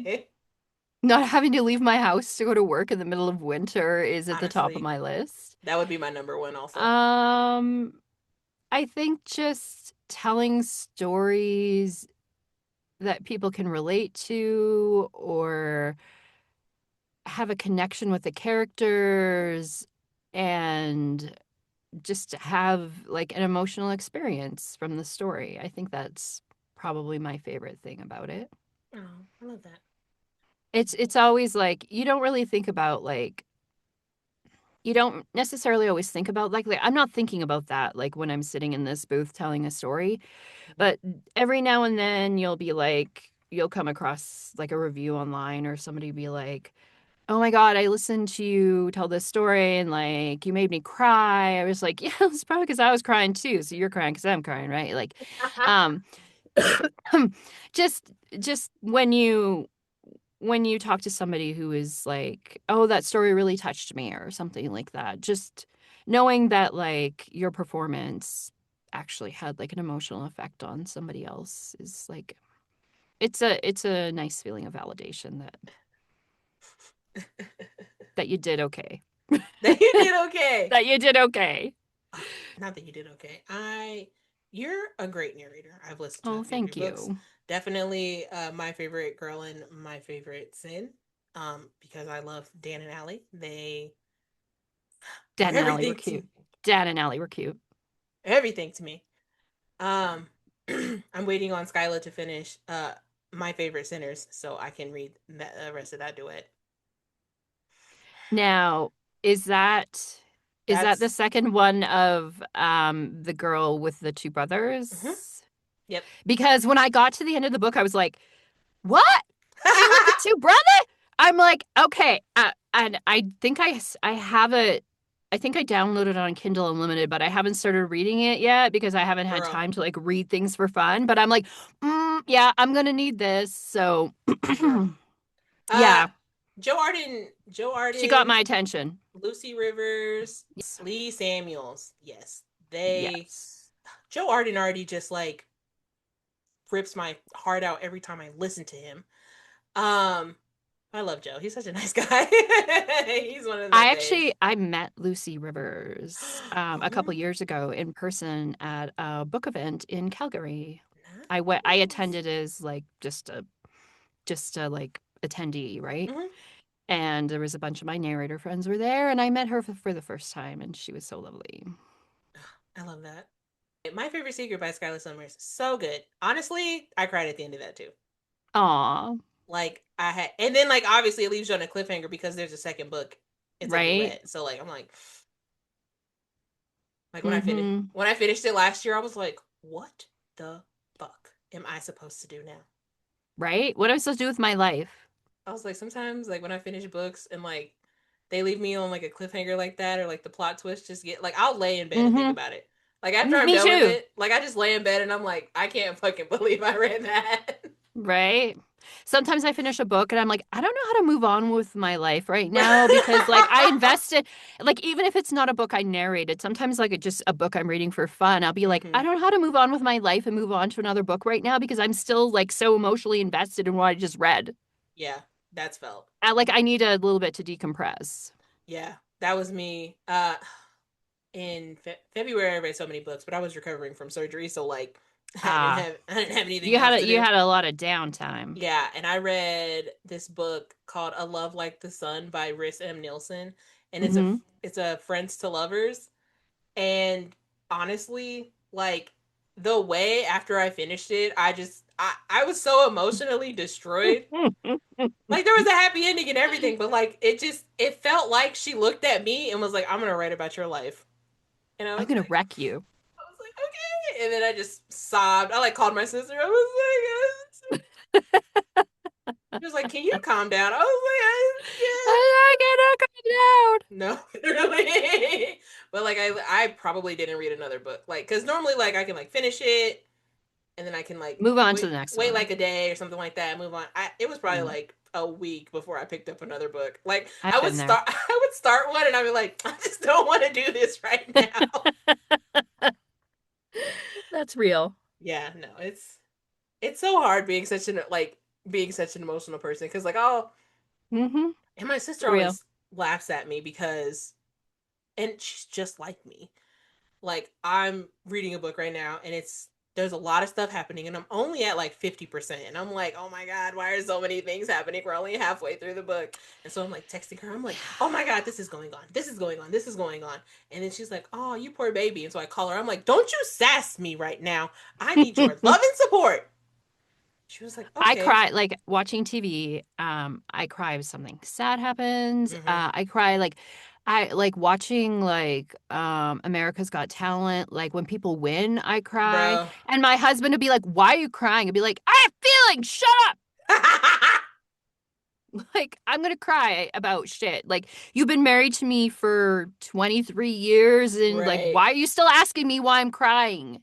Not having to leave my house to go to work in the middle of winter is at the top of Honestly, my list. that would be my number one also. Um, I think just telling stories that people can relate to or have a connection with the characters and just have like an emotional experience from the story. I think that's probably my favorite thing about it. Oh, I love that. It's always like you don't really think about like you don't necessarily always think about like I'm not thinking about that like when I'm sitting in this booth telling a story, Mhm. but every now and then you'll be like you'll come across like a review online or somebody be like, "Oh my God, I listened to you tell this story and like you made me cry." I was like, "Yeah, it's probably because I was crying too. So you're crying because I'm crying, right?" Like, um, just just when you talk to somebody who is like, "Oh, that story really touched me," or something like that, just knowing that like your performance actually had like an emotional effect on somebody else is like it's a nice feeling of validation that you did okay. That you did okay. That you did okay. Oh, not that you did okay. You're a great narrator. I've listened to Oh, a few of your thank books. you. Definitely my favorite girl and my favorite sin. Because I love Dan and Allie. They are Dad and Allie were everything to cute. Dad and Allie were cute. everything to me. Um, I'm waiting on Skyla to finish my favorite sinners so I can read the rest of that duet. Now, is that is that the That's second one of the girl with the two mhm. brothers? Yep. Because when I got to the end of the book, I was like, "What? She with the two brother?" I'm like, "Okay." And I think I have it. I think I downloaded it on Kindle Unlimited, but I haven't started reading it yet because I haven't had Girl, time to like read things for fun. But I'm like, yeah, I'm gonna need this. So, girl. Uh, yeah, Joe she got Arden, my attention. Lucy Rivers, Yes. Lee Samuels. Yes, they. Yes. Joe Arden already just like rips my heart out every time I listen to him. Um, I love Joe. He's such a nice guy. He's one of the I best. actually I met Lucy Rivers a couple Oh, years ago in person at a book event in Calgary. I nice. attended as like just a like attendee, right? Hmm. And there was a bunch of my narrator friends were there and I met her for the first time and she was so lovely. I love that. My Favorite Secret by Skylar Summers. So good. Honestly, I cried at the end of that too. Aw, Like I had, and then like obviously it leaves you on a cliffhanger because there's a second book. It's a right? duet. So like I'm like Mm-hmm. when I finished it last year, I was like, what the fuck am I supposed to do now? Right? What am I supposed to do with my life? I was like, sometimes like when I finish books and like they leave me on like a cliffhanger like that or like the plot twist just get like I'll lay in bed and think Mm-hmm. about it. Like after I'm Me done with too. it, like I just lay in bed and I'm like, I can't fucking believe I read that. Right? Sometimes I finish a book and I'm like, I don't know how to move on with my life right now because like I invested like even if it's not a book I narrated, sometimes like it's just a book I'm reading for fun, I'll be like, Mm-hmm. I don't know how to move on with my life and move on to another book right now because I'm still like so emotionally invested in what I just read. Yeah, that's felt. I need a little bit to decompress. Yeah, that was me. In February I read so many books, but I was recovering from surgery, so like Ah, I didn't have anything else to you do. had a lot of downtime. Yeah, and I read this book called A Love Like the Sun by Rhys M. Nielsen, and Mm-hmm. it's a friends to lovers. And honestly, like the way after I finished it, I was so emotionally destroyed. Like there was a happy ending and everything, but like it felt like she looked at me and was like, "I'm gonna write about your life," and I'm gonna wreck you. I was like, okay, and then I just sobbed. I like called my sister. I was like, she was like, "Can you calm down?" I was like, "Yeah." I cannot come down. No, really. But like I probably didn't read another book. Like cuz normally like I can like finish it and then I can like Move on to the next wait one. like a day or something like that and move on. It was probably Yeah, like a week before I picked up another book. Like I've been there. I would start one and I'd be like, I just don't want to do this right now. That's real. Yeah, no, it's so hard being such an like being such an emotional person cuz like oh, Mm-hmm. and my sister For real. always laughs at me because and she's just like me. Like I'm reading a book right now and it's there's a lot of stuff happening and I'm only at like 50% and I'm like, "Oh my god, why are so many things happening? We're only halfway through the book." And so I'm like texting her. I'm like, "Oh my god, this is going on. This is going on. This is going on." And then she's like, "Oh, you poor baby." And so I call her. I'm like, "Don't you sass me right now. I need your love and support." She was like, I "Okay." cry like watching TV. I cry if something sad happens. Mhm. I cry like I like watching like America's Got Talent. Like when people win, I cry. Bro. And my husband would be like, "Why are you crying?" I'd be like, "I have feelings. Shut up." Like I'm gonna cry about shit. Like you've been married to me for 23 years, and like Right. why are you still asking me why I'm crying?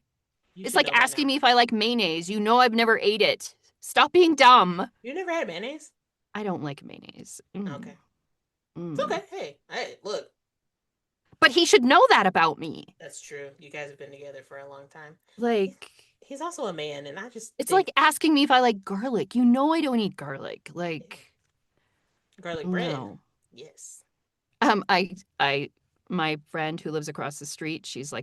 You It's should like know by asking now. me if I like mayonnaise. You know I've never ate it. Stop being dumb. You never had mayonnaise? I don't like mayonnaise. Okay. It's Mm. okay. Hey, look. But he should know that about me. That's true. You guys have been together for a long time. He's Like, he's also a man, and I just it's think like asking me if I like garlic. You know I don't eat garlic. Like, garlic bread. no. Yes. Um, I, I, my friend who lives across the street, she's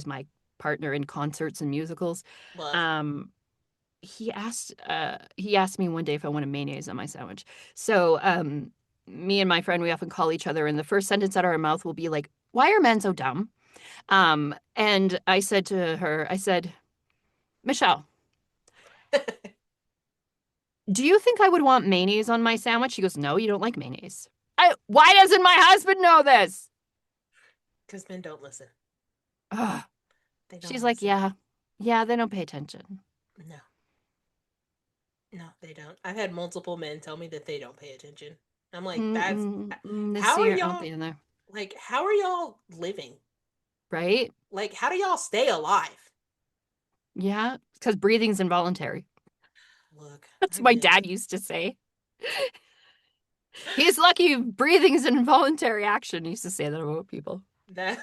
my partner in concerts and musicals. Love. Um, he asked me one day if I wanted mayonnaise on my sandwich. So, me and my friend, we often call each other, and the first sentence out of our mouth will be like, "Why are men so dumb?" And I said to her, I said, Michelle, do you think I would want mayonnaise on my sandwich? She goes, no, you don't like mayonnaise. Why doesn't my husband know this? Because men don't listen. Ugh. They She's don't like, listen. yeah, they don't pay attention. No, no, they don't. I've had multiple men tell me that they don't pay attention. I'm like, that's This how are year, I'll y'all be in there. like? How are y'all living? Right? Like, how do y'all stay alive? Yeah, because breathing's involuntary. Look, That's I what my get it. dad used to say. He's lucky breathing is an involuntary action. He used to say that about people. That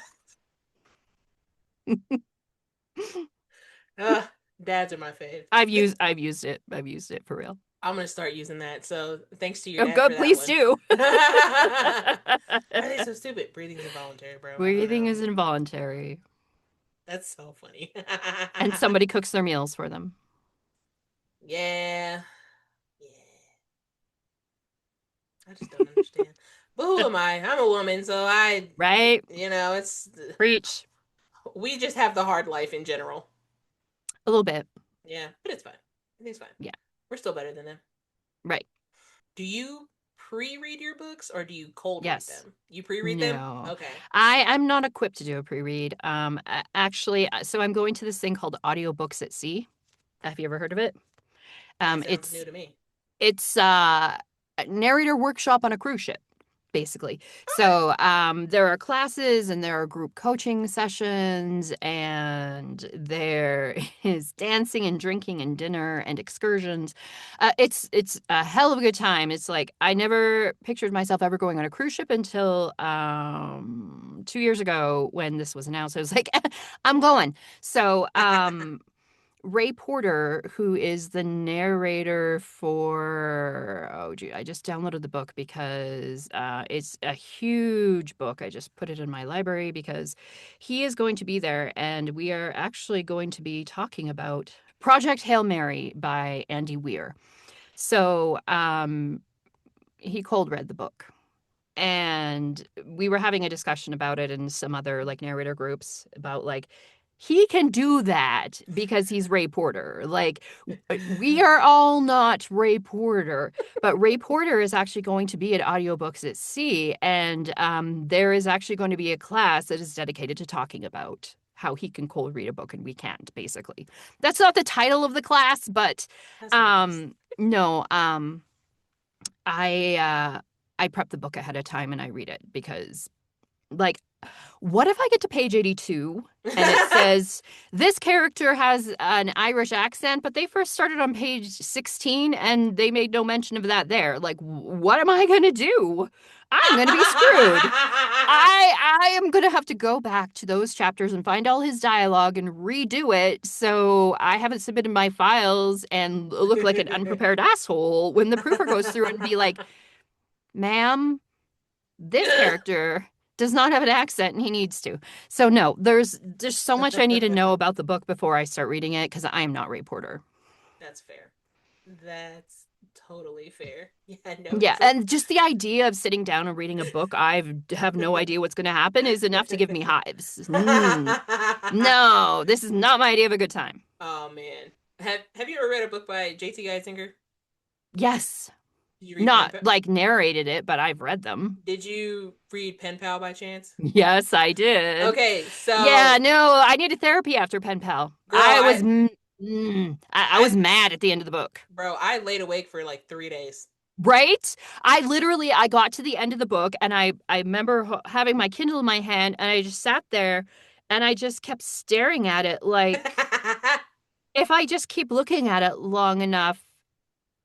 dads are my fave. I've used it. I've used it for real. I'm gonna start using that. So thanks to your Oh, dad for good, that please one. do. Why are they so stupid? Breathing's involuntary, bro. I don't Breathing know. is involuntary. That's so funny. And somebody cooks their meals for them. Yeah. Yeah. I just don't understand. But who am I? I'm a woman, so Right? it's Preach. we just have the hard life in general. A little bit. Yeah, but it's fine. It's fine. Yeah. We're still better than them. Right. Do you pre-read your books or do you cold read Yes. them? You pre-read them? No. Okay. I'm not equipped to do a pre-read. Actually, so I'm going to this thing called Audiobooks at Sea. Have you ever heard of it? That sounds new It's to me. a narrator workshop on a cruise ship, basically. Okay. So there are classes and there are group coaching sessions and there is dancing and drinking and dinner and excursions. It's a hell of a good time. It's like I never pictured myself ever going on a cruise ship until 2 years ago when this was announced. I was like, I'm going. So Ray Porter, who is the narrator for, oh, gee, I just downloaded the book because it's a huge book. I just put it in my library because he is going to be there, and we are actually going to be talking about Project Hail Mary by Andy Weir. So he cold read the book. And we were having a discussion about it in some other like narrator groups about like he can do that because he's Ray Porter. Like we are all not Ray Porter, but Ray Porter is actually going to be at Audiobooks at Sea, and there is actually going to be a class that is dedicated to talking about how he can cold read a book and we can't. Basically, that's not the title of the class, but That's nice. no, I prep the book ahead of time and I read it because like what if I get to page 82 and it says this character has an Irish accent, but they first started on page 16 and they made no mention of that there. Like, what am I going to do? I'm going to be screwed. I am going to have to go back to those chapters and find all his dialogue and redo it so I haven't submitted my files and look like an unprepared asshole when the proofer goes through and be like, ma'am, this character does not have an accent and he needs to. So no, there's so much I need to know about the book before I start reading it because I'm not Ray Porter. That's fair. That's totally fair. Yeah, no, Yeah, it's a and just the idea of sitting down and reading a book I have no idea what's going to happen is enough to give me hives. No, this is not my idea of a good time. Oh man. Have you ever read a book by J.T. Geisinger? Yes, Did you read Pen not Pal? like narrated it, but I've read them. Did you read Pen Pal by chance? Yes, I did. Okay, Yeah, so no, I needed therapy after Pen Pal. girl, I I was mad at the end of the book. I laid awake for like 3 days. Right? I got to the end of the book and I remember having my Kindle in my hand and I just sat there and I just kept staring at it like if I just keep looking at it long enough,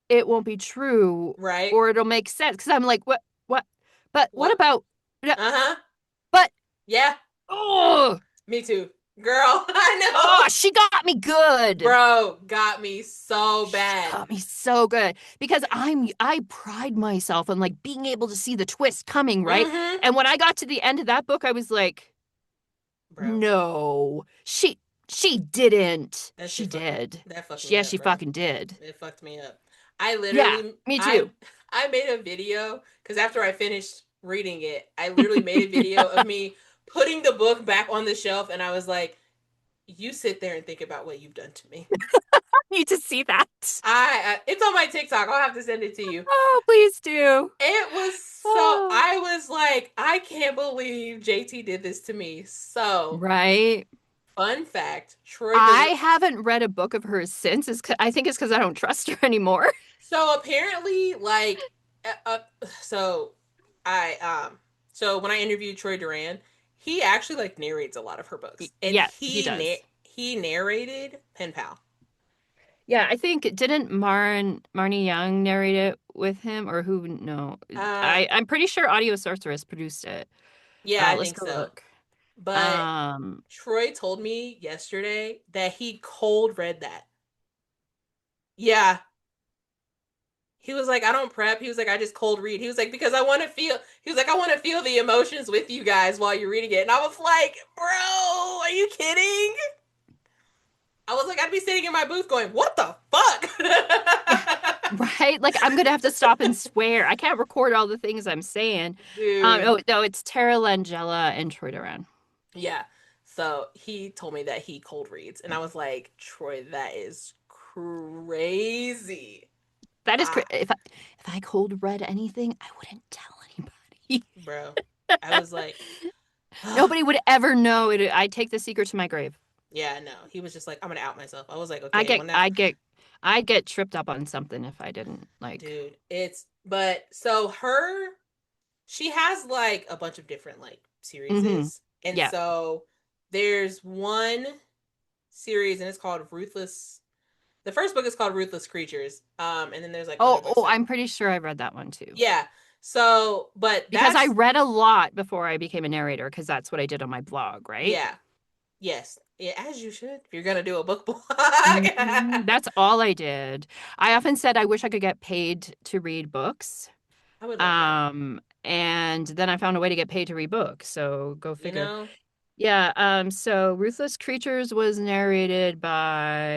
it won't be true Right? or it'll make sense. Because I'm like, what, but what What? about, Uh-huh. but, Yeah, oh, me too. Girl, I oh, know. she got me good. Bro, got me so She bad. got me so good because I pride myself on like being able to see the twist coming, right? Mm-hmm. And when I got to the end of that book, I was like, Bro, no, she didn't. that She shit fucked did. that fucked me Yes, up, she bro. fucking did. It fucked me up. I Yeah, literally me too. I made a video because after I finished reading it, I literally made a video of me putting the book back on the shelf and I was like, you sit there and think about what you've done to me. Need to see that. It's on my TikTok. I'll have to send it to you. Oh, please do. It was so Oh, I was like, I can't believe JT did this to me. So, right. fun fact, Troy I the haven't read a book of hers since. I think it's because I don't trust her anymore. so apparently like so I so when I interviewed Troy Duran, he actually like narrates a lot of her books. And Yeah, he does. he narrated Pen Pal. Yeah, I think didn't Marnie Young narrate it with him or who? No, Uh I'm pretty sure Audio Sorceress produced it. yeah, I Let's think go so. look. But Um, Troy told me yesterday that he cold read that. Yeah, he was like, I don't prep. He was like, I just cold read. He was like, because I want to feel, he was like, I want to feel the emotions with you guys while you're reading it. And I was like, bro, are you kidding? I was like, I'd be sitting in my booth going, what the fuck? right? Like I'm gonna have to stop and swear. I can't record all the things I'm saying. Dude. Oh no, it's Tara Langella and Troy Duran. Yeah. So he told me that he cold reads, and I was like, Troy, that is crazy. That is Ah, if I cold read anything, I wouldn't tell anybody. bro. I was like, Nobody would ever know it. I'd take the secret to my grave. yeah, no. He was just like, I'm gonna out myself. I was like, I okay, get well now, I get I'd get tripped up on something if I didn't like. dude, it's but so her she has like a bunch of different like Mm-hmm. series. And Yeah. so there's one series and it's called Ruthless. The first book is called Ruthless Creatures. And then there's like other books Oh, that I'm pretty sure I read that one too. yeah. So, but Because I that's read a lot before I became a narrator, because that's what I did on my blog, right? yeah. Yes. Yeah, as you should. If you're gonna do a book blog. That's all I did. I often said I wish I could get paid to read books. I would love that. And then I found a way to get paid to read books. So go You figure. know? Yeah, so Ruthless Creatures was narrated by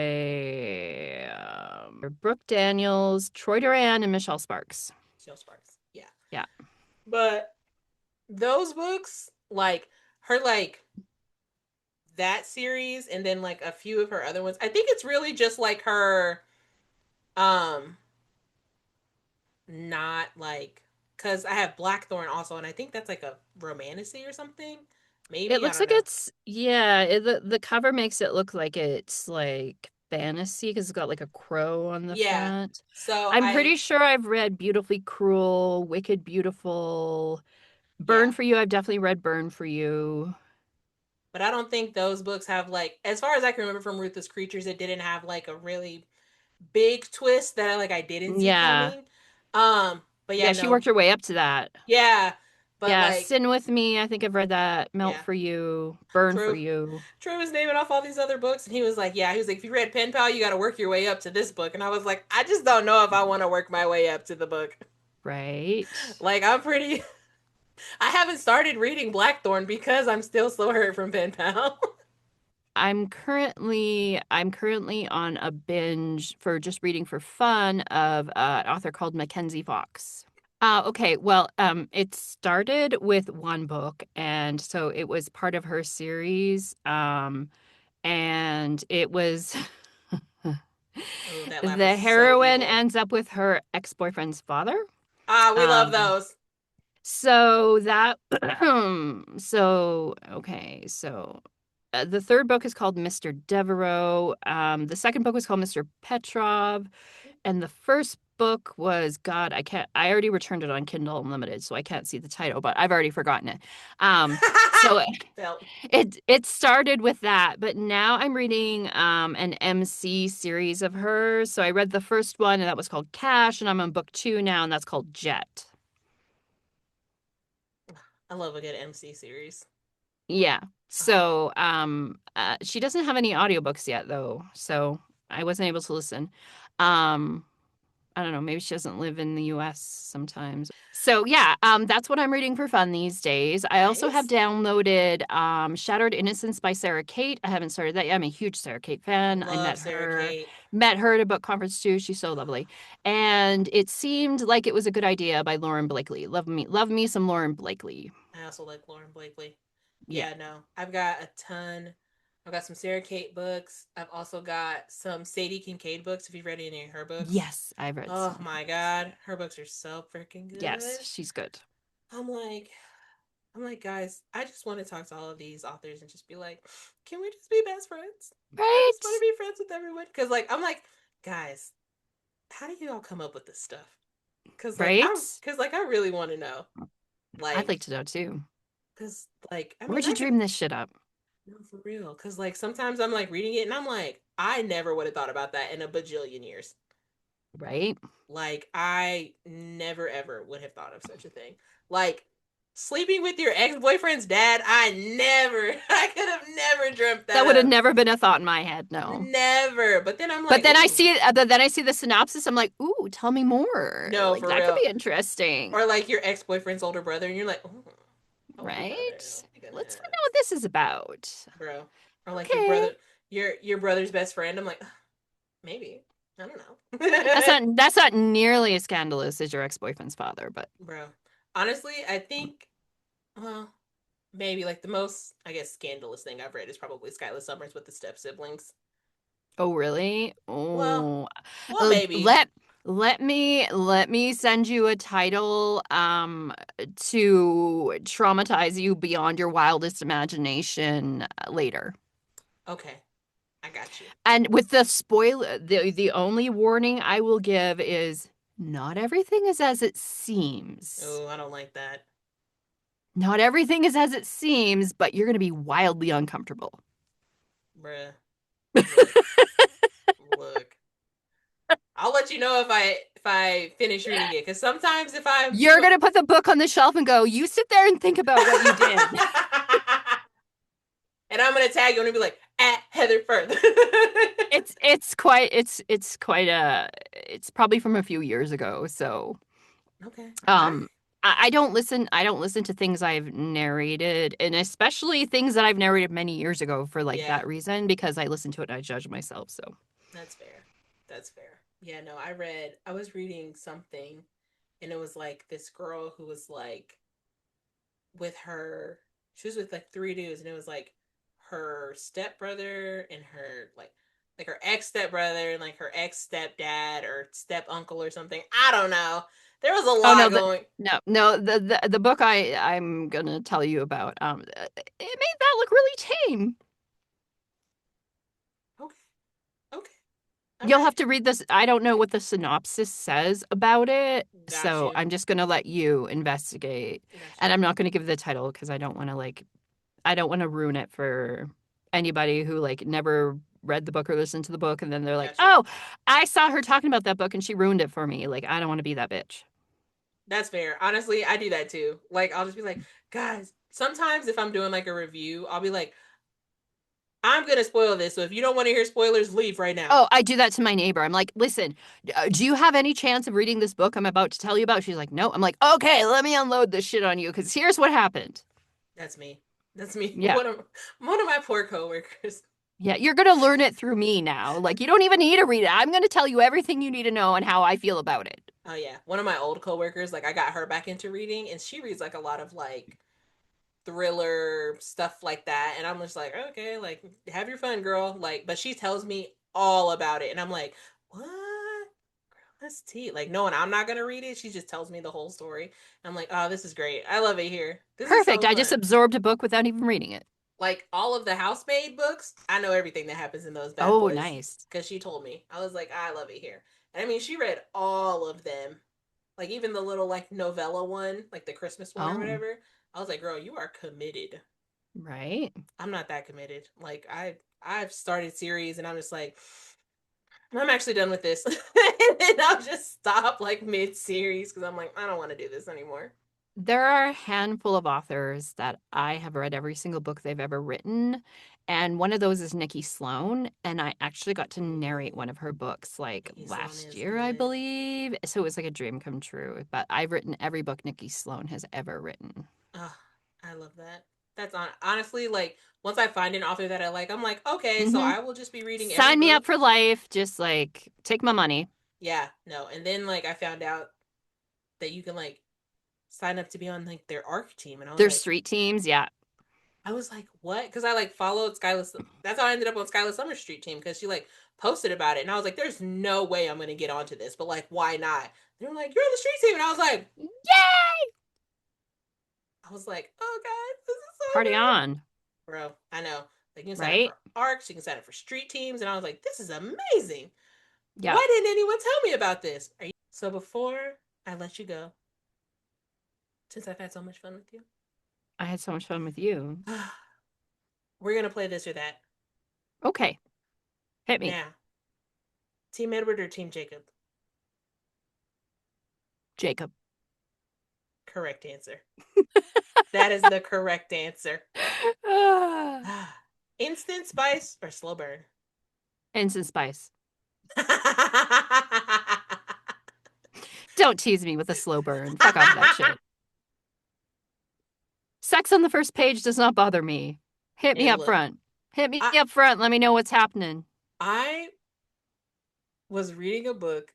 Brooke Daniels, Troy Duran, and Michelle Sparks. Jill Sparks. Yeah. Yeah. But those books, like her like that series and then like a few of her other ones. I think it's really just like her um not like cuz I have Blackthorn also and I think that's like a romantasy or something. It Maybe, I looks don't like know. it's yeah, the cover makes it look like it's like fantasy because it's got like a crow on the Yeah. front. So I'm I pretty sure I've read Beautifully Cruel, Wicked Beautiful, Burn yeah, for You. I've definitely read Burn for You. but I don't think those books have like as far as I can remember from Ruthless Creatures it didn't have like a really big twist that I didn't see Yeah. coming. But yeah, Yeah, she no. worked her way up to that. Yeah, but Yeah, like Sin with Me. I think I've read that. Melt yeah. for You, Burn for True. You. Troy was naming off all these other books, and he was like, "Yeah." He was like, "If you read Pen Pal, you got to work your way up to this book." And I was like, "I just don't know if I want to work my way up to the book." Right. Like, I'm pretty. I haven't started reading Blackthorn because I'm still so hurt from Pen Pal. I'm currently on a binge for just reading for fun of an author called Mackenzie Fox. Okay, well, it started with one book, and so it was part of her series. And it was Oh, that laugh was the so heroine evil. ends up with her ex-boyfriend's father. Ah, we love Um, those. so that so okay, so the third book is called Mr. Devereaux. The second book was called Mr. Petrov, and the first book was God. I already returned it on Kindle Unlimited, so I can't see the title, but I've already forgotten it. So Felt. it started with that, but now I'm reading an MC series of hers. So I read the first one, and that was called Cash, and I'm on book two now, and that's called Jet. I love a good MC series. Yeah. So she doesn't have any audiobooks yet though, so I wasn't able to listen. Um I don't know, maybe she doesn't live in the US sometimes. So yeah, that's what I'm reading for fun these days. I also have Nice. downloaded Shattered Innocence by Sarah Kate. I haven't started that yet. I'm a huge Sarah Kate fan. I Love Sarah Kate. met her at a book conference too. She's so lovely. And it seemed like it was a good idea by Lauren Blakely. Love me some Lauren Blakely. I also like Lauren Blakely. Yeah. Yeah, no. I've got a ton. I've got some Sarah Kate books. I've also got some Sadie Kincaid books if you've read any of her books. Yes, I've read Oh some of her my books. god, her books are so freaking Yes, good. she's good. I'm like I'm like guys, I just want to talk to all of these authors and just be like, can we just be best friends? I just want Right? to be friends with everyone cuz like I'm like, guys, how do you all come up with this stuff? Right? Cuz like I really want to know. I'd Like like to know too. cuz like I mean, Where'd you I could dream this shit up? no, for real. Cause like sometimes I'm like reading it and I'm like, I never would have thought about that in a bajillion years. Right? Like I never ever would have thought of such a thing. Like sleeping with your ex-boyfriend's dad, I could have never dreamt That that would have up. never been a thought in my head, no. Never. But then I'm But like, ooh, then I see the synopsis. I'm like, ooh, tell me more. no, Like for that could real. be interesting, Or like your ex-boyfriend's older brother, and you're like, older brother. right? Oh my Let's find goodness, out what this is about. bro. Or like Okay, your brother's best friend. I'm like, maybe. I don't that's know. not nearly as scandalous as your ex-boyfriend's father, but Bro. Honestly, I think well, maybe like the most, I guess, scandalous thing I've read is probably Skylar Summers with the step siblings. Oh, really? Well, Oh, well, maybe. let let me send you a title to traumatize you beyond your wildest imagination later. Okay, I got you. And with the spoiler, the only warning I will give is not everything is as it seems. Oh, I don't like that. Not everything is as it seems, but you're going to be wildly uncomfortable. Bruh. Look, look. I'll let you know if I finish reading it, because sometimes if I'm You're too going to put the book on the shelf and go, "You sit there and think about what you did." and I'm gonna tag you and be like, at Heather Firth. It's probably from a few years ago, so Okay. All right. um I don't listen to things I've narrated, and especially things that I've narrated many years ago for like Yeah, that reason, because I listen to it and I judge myself. So that's fair. That's fair. Yeah, no, I was reading something and it was like this girl who was like with her, she was with like three dudes, and it was like her stepbrother and her like her ex stepbrother and like her ex stepdad or step uncle or something. I don't know. There was a oh lot no, going. the book I'm gonna tell you about it made that look really tame. Okay. Okay. All You'll have right. to read this. I don't know what the synopsis says about it, Got so you. I'm just gonna let you investigate. Got And you. I'm not gonna give the title because I don't want to ruin it for anybody who like never read the book or listened to the book and then they're like, Got you. "Oh, I saw her talking about that book and she ruined it for me." Like, I don't want to be that bitch. That's fair. Honestly, I do that too. Like I'll just be like, guys, sometimes if I'm doing like a review, I'll be like, I'm gonna spoil this, so if you don't want to hear spoilers, leave right now. Oh, I do that to my neighbor. I'm like, "Listen, do you have any chance of reading this book I'm about to tell you about?" She's like, "No." I'm like, "Okay, let me unload this shit on you because here's what happened." That's me. That's me. Yeah. One of my poor coworkers. Yeah, you're going to learn it through me now. Like, you don't even need to read it. I'm going to tell you everything you need to know and how I feel about it. Oh yeah, one of my old coworkers. Like I got her back into reading, and she reads like a lot of like thriller stuff like that. And I'm just like, okay, like have your fun, girl. Like, but she tells me all about it, and I'm like, what? That's tea. Like, no, and I'm not gonna read it. She just tells me the whole story. I'm like, oh, this is great. I love it here. This is Perfect. so I just fun. absorbed a book without even reading it. Like all of the housemaid books, I know everything that happens in those bad Oh, boys nice. because she told me. I was like, I love it here. And I mean, she read all of them, like even the little like novella one, like the Christmas one or Oh, whatever. I was like, girl, you are committed. right. I'm not that committed. Like I've started series and I'm just like, I'm actually done with this, and then I'll just stop like mid series because I'm like, I don't want to do this anymore. There are a handful of authors that I have read every single book they've ever written. And one of those is Nikki Sloan. And I actually got to narrate one Ooh, of her books like Nikki Sloan last is year, I good. believe. So it was like a dream come true. But I've written every book Nikki Sloan has ever written. Oh, I love that. That's honestly like once I find an author that I like, I'm like, okay, so Hmm. I will just be reading every Sign me up book. for life. Just like take my money. Yeah, no. And then like I found out that you can like sign up to be on like their ARC team, and Their street teams. Yeah. I was like, what? Because I like followed Skylar. That's how I ended up on Skylar Summer Street team because she like posted about it, and I was like, there's no way I'm gonna get onto this, but like, why not? They were like, you're on the street team, and Yay! I was like, oh god, this is so Party good, on. bro. I know. Like you can sign up Right? for ARCs, you can sign up for street teams, and I was like, this is amazing. Yeah. Why didn't anyone tell me about this? Are you so before I let you go, since I've had so much fun with you, I had so much fun with you. we're gonna play this or that Okay. Hit me. now. Team Edward or Team Jacob? Jacob. Correct answer. That is the correct answer. Ah, Instant spice or slow burn? Instant spice. Don't tease me with a slow burn. Fuck off with that shit. Sex on the first page does not bother me. Hit me and up look, front. Hit me I up front. Let me know what's happening. I was reading a book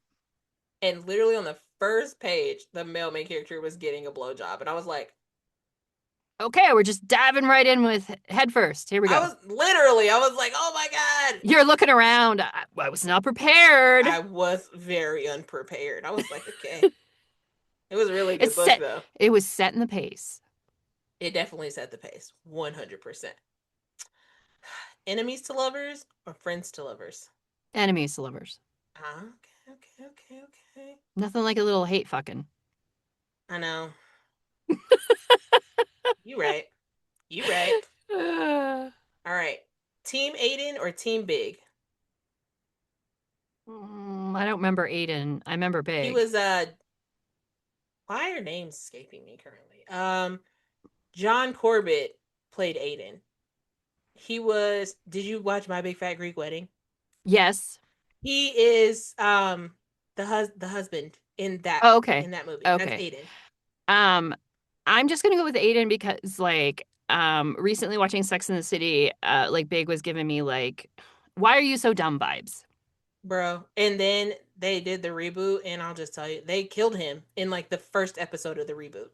and literally on the first page, the male main character was getting a blowjob, and I was like, Okay, we're just diving right in with head first. Here we go. I was like, oh my God. You're looking around. I was not prepared. I was very unprepared. I was like, okay. It was a really It's good book set. though. It was setting the pace. It definitely set the pace. 100%. Enemies to lovers or friends to lovers? Enemies to lovers. Okay. Nothing like a little hate fucking. I know. You right. You right. All right. Team Aiden or Team Big? I don't remember Aiden. I remember He Big. was why are names escaping me currently? John Corbett played Aiden. He was did you watch My Big Fat Greek Wedding? Yes. He is the husband Oh, okay. in that movie. That's Okay. Aiden. Um, I'm just gonna go with Aiden because recently watching Sex and the City, like Big was giving me like, why are you so dumb vibes? Bro. And then they did the reboot, and I'll just tell you, they killed him in like the first episode of the reboot.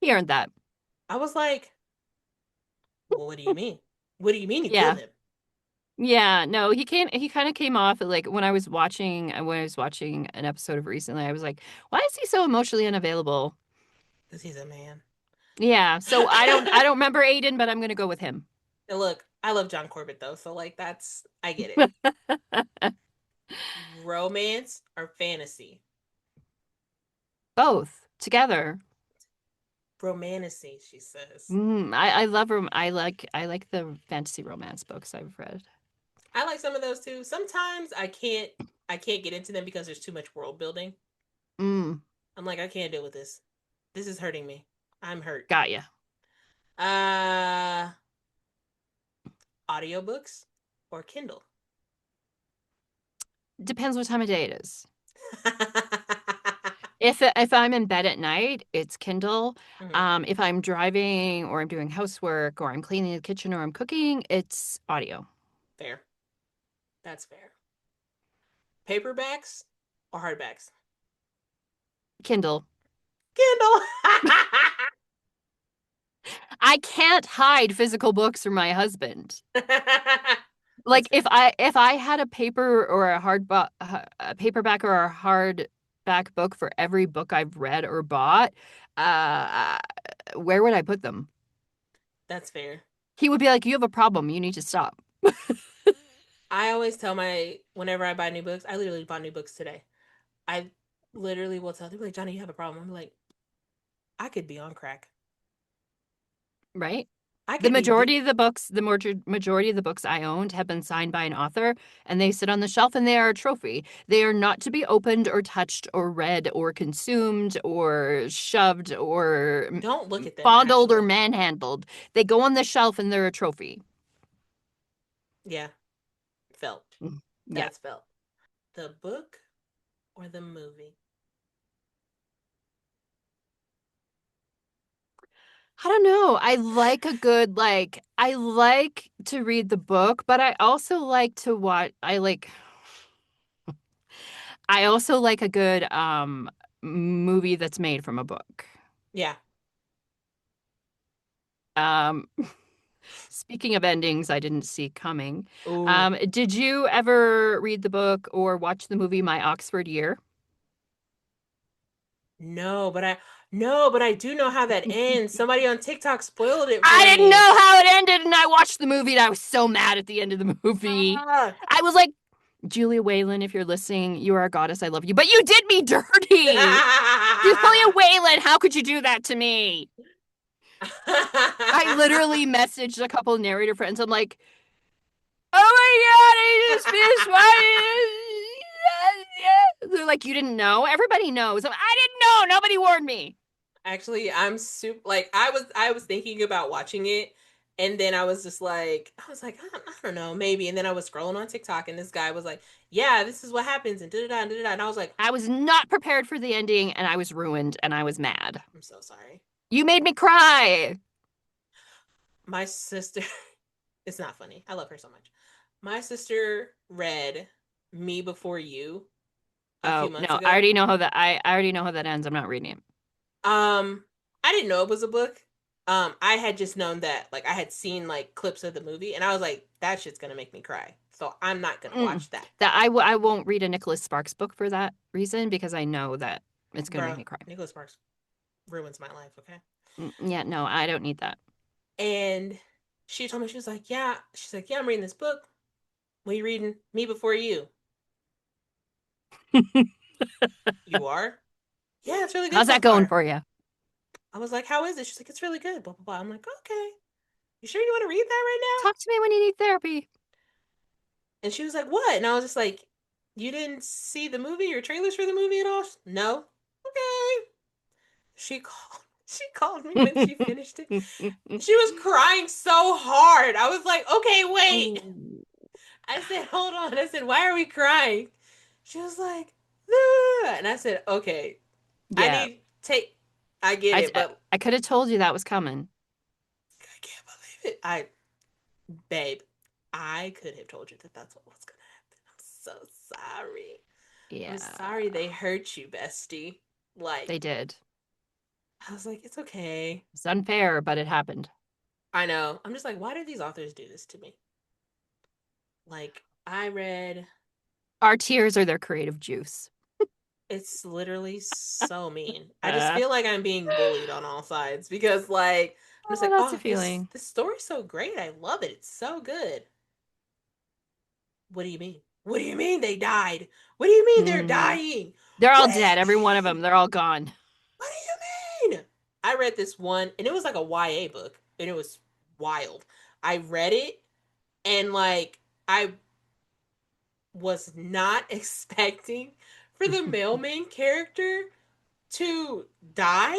He earned that. I was like, well, what do you mean? What do you mean you killed Yeah. him? Yeah, no, he kind of came off like when I was watching an episode of recently, I was like, why is he so emotionally unavailable? Because he's a man. Yeah, so I don't remember Aiden, but I'm gonna go with him. And look, I love John Corbett though, so like that's I get it. Romance or fantasy? Both together. Romantasy, she says. I love I like the fantasy romance books I've read. I like some of those too. Sometimes I can't get into them because there's too much world building. Mm, I'm like, I can't deal with this. This is hurting me. I'm hurt. got ya. Uh Audiobooks or Kindle? Depends what time of day it is. If I'm in bed at night, it's Kindle. Mhm. If I'm driving or I'm doing housework or I'm cleaning the kitchen or I'm cooking, it's audio. Fair. That's fair. Paperbacks or hardbacks? Kindle. Kindle. I can't hide physical books from my husband. That's Like fair. if I had a paper or a paperback or a hardback book for every book I've read or bought, uh, where would I put them? That's fair. He would be like, "You have a problem. You need to stop." I always tell my whenever I buy new books, I literally bought new books today. I literally will tell them like, Johnny, you have a problem. I'm like, I could be on crack. Right? I The could be majority of the books, majority of the books I owned have been signed by an author, and they sit on the shelf and they are a trophy. They are not to be opened or touched or read or consumed or shoved or don't look at them fondled or actually. manhandled. They go on the shelf and they're a trophy. Yeah, felt. Yeah. That's felt. The book or the movie? I don't know. I like a good I like to read the book, but I also like to watch I also like a good movie that's made from a book. Yeah. Um Speaking of endings I didn't see coming, Ooh. did you ever read the book or watch the movie My Oxford Year? No, but I no, but I do know how that ends. Somebody on TikTok spoiled it I for didn't know me. how it ended, and I watched the movie, and I was so mad at the end of the movie. Ah. I was like, Julia Whalen, if you're listening, you are a goddess. I love you. But you did me dirty. Julia Whalen, how could you do that to me? I literally messaged a couple of narrator friends. I'm like, oh my God, I just finished watching. They're like, you didn't know? Everybody knows. I didn't know. Nobody warned me. Actually, I'm super like I was thinking about watching it, and then I was like I don't know, maybe. And then I was scrolling on TikTok, and this guy was like, "Yeah, this is what happens," and da da da da da. And I was like, I was not prepared for the ending, and I was ruined, and I was mad. "I'm so sorry." You made me cry. My sister, it's not funny. I love her so much. My sister read Me Before You a few Oh months no, I ago. already know how that I already know how that ends. I'm not reading it. Um, I didn't know it was a book. I had just known that, like, I had seen like clips of the movie, and I was like, that shit's gonna make me cry, so I'm not gonna Mm. watch that, That I won't read a Nicholas Sparks book for that reason because I know that it's going to make bro. me cry. Nicholas Sparks ruins my life. Okay, Yeah, no, I don't need that. and she told me, she was like, yeah, she's like, yeah, I'm reading this book. What are you reading? Me Before You. You are? Yeah, it's really good How's so that going far. for you? I was like, how is it? She's like, it's really good. Blah blah blah. I'm like, okay. You sure you want to read that right now? Talk to me when you need therapy. And she was like, what? And I was just like, you didn't see the movie or trailers for the movie at all? No. Okay. She called me when she finished it. She was crying so hard. I was like, okay, wait. Oh, I said, hold on. I said, why are we crying? She was like, "Ah." And I said, okay, I yeah. need take. I get it, but I could have told you that was coming. I can't believe it. Babe, I could have told you that that's what was gonna happen. I'm so sorry. I'm Yeah, sorry they hurt you, bestie. Like, they did. I was like, it's okay. It's unfair, but it happened. I know. I'm just like, why do these authors do this to me? Like, I read, Our tears are their creative juice. it's literally so mean. I just Uh, feel like I'm being bullied on all sides because, like, I'm just oh, like, that's a oh, this feeling. this story's so great. I love it. It's so good. What do you mean? What do you mean they died? What do you mean they're Hmm. dying? They're What all do dead. Every one of you them. mean? They're all gone. What do you mean? I read this one, and it was like a YA book, and it was wild. I read it, and like, I was not expecting for the male main character to die.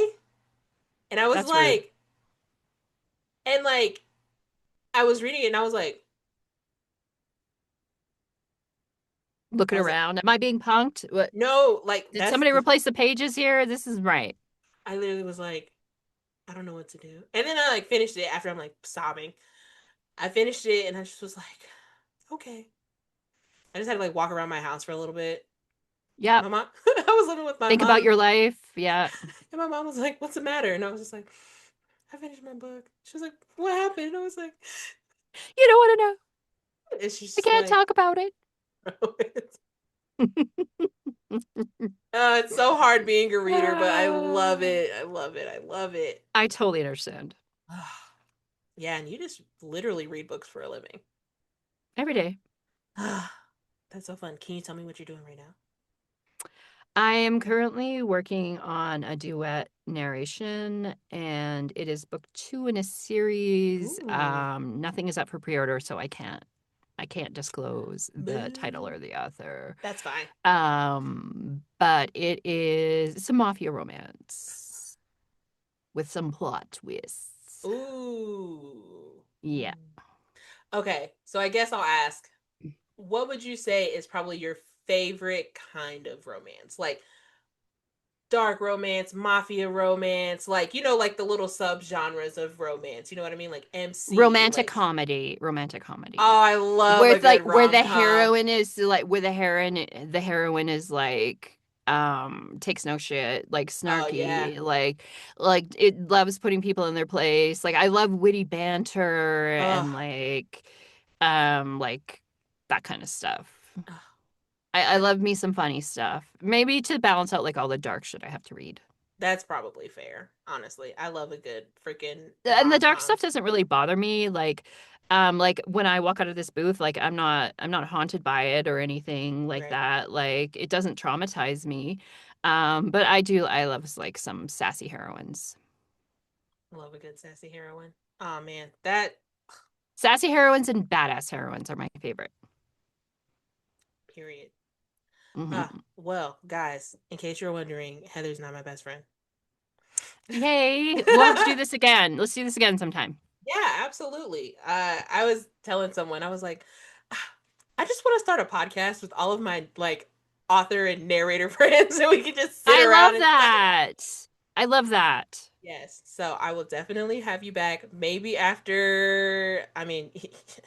And I was That's rude. like, and like, I was reading it, and I was like, Looking I was like, around. Am I being punked? What? no, like, Did somebody replace the pages here? This is right. I literally was like, I don't know what to do. And then I like finished it after I'm like sobbing. I finished it, and I just was like, okay. I just had to like walk around my house for a little bit. Yep. My mom, I was living with my Think about mom, your life. Yeah. and my mom was like, "What's the matter?" And I was just like, "I finished my book." She was like, "What happened?" And I was like, You don't want to know. and she's I just can't like, talk about it. it's so hard being a reader, but I love it. I love it. I love it." I totally understand. Yeah, and you just literally read books for a living. Every day. That's so fun. Can you tell me what you're doing right now? I am currently working on a duet narration, and it is book two in a series. Ooh, Nothing is up for pre-order, so I can't disclose the title boo. or the author. That's fine. But it's a mafia romance with some plot twists. Ooh. Yeah. Okay, so I guess I'll ask, what would you say is probably your favorite kind of romance? Like dark romance, mafia romance, like like the little subgenres of romance. You know what I mean? Like MC, Romantic like comedy, romantic oh, comedy. I love a With good like where rom the com. heroine is like where the heroine is like takes no shit, like Oh yeah. snarky, like it loves putting people in their place. Like I love witty banter Oh, and like that kind of stuff. I that love me some funny stuff. Maybe to balance out like all the dark shit I have to read. that's probably fair. Honestly, I love a good freaking And the rom dark com. stuff doesn't really bother me. Like when I walk out of this booth, like I'm not haunted by it or anything like Right. that. Like it doesn't traumatize me. But I love like some sassy heroines. I love a good sassy heroine. Oh man, that Sassy heroines and badass heroines are my favorite. period. Hmm. Well, guys, in case you're wondering, Heather's not my best friend. Yay! We'll have to do this again. Let's do this again sometime. Yeah, absolutely. I was telling someone, I was like, "Ah, I just want to start a podcast with all of my like author and narrator friends, and we can just sit I around love and talk about. that. I love that. Yes, so I will definitely have you back. Maybe after, I mean,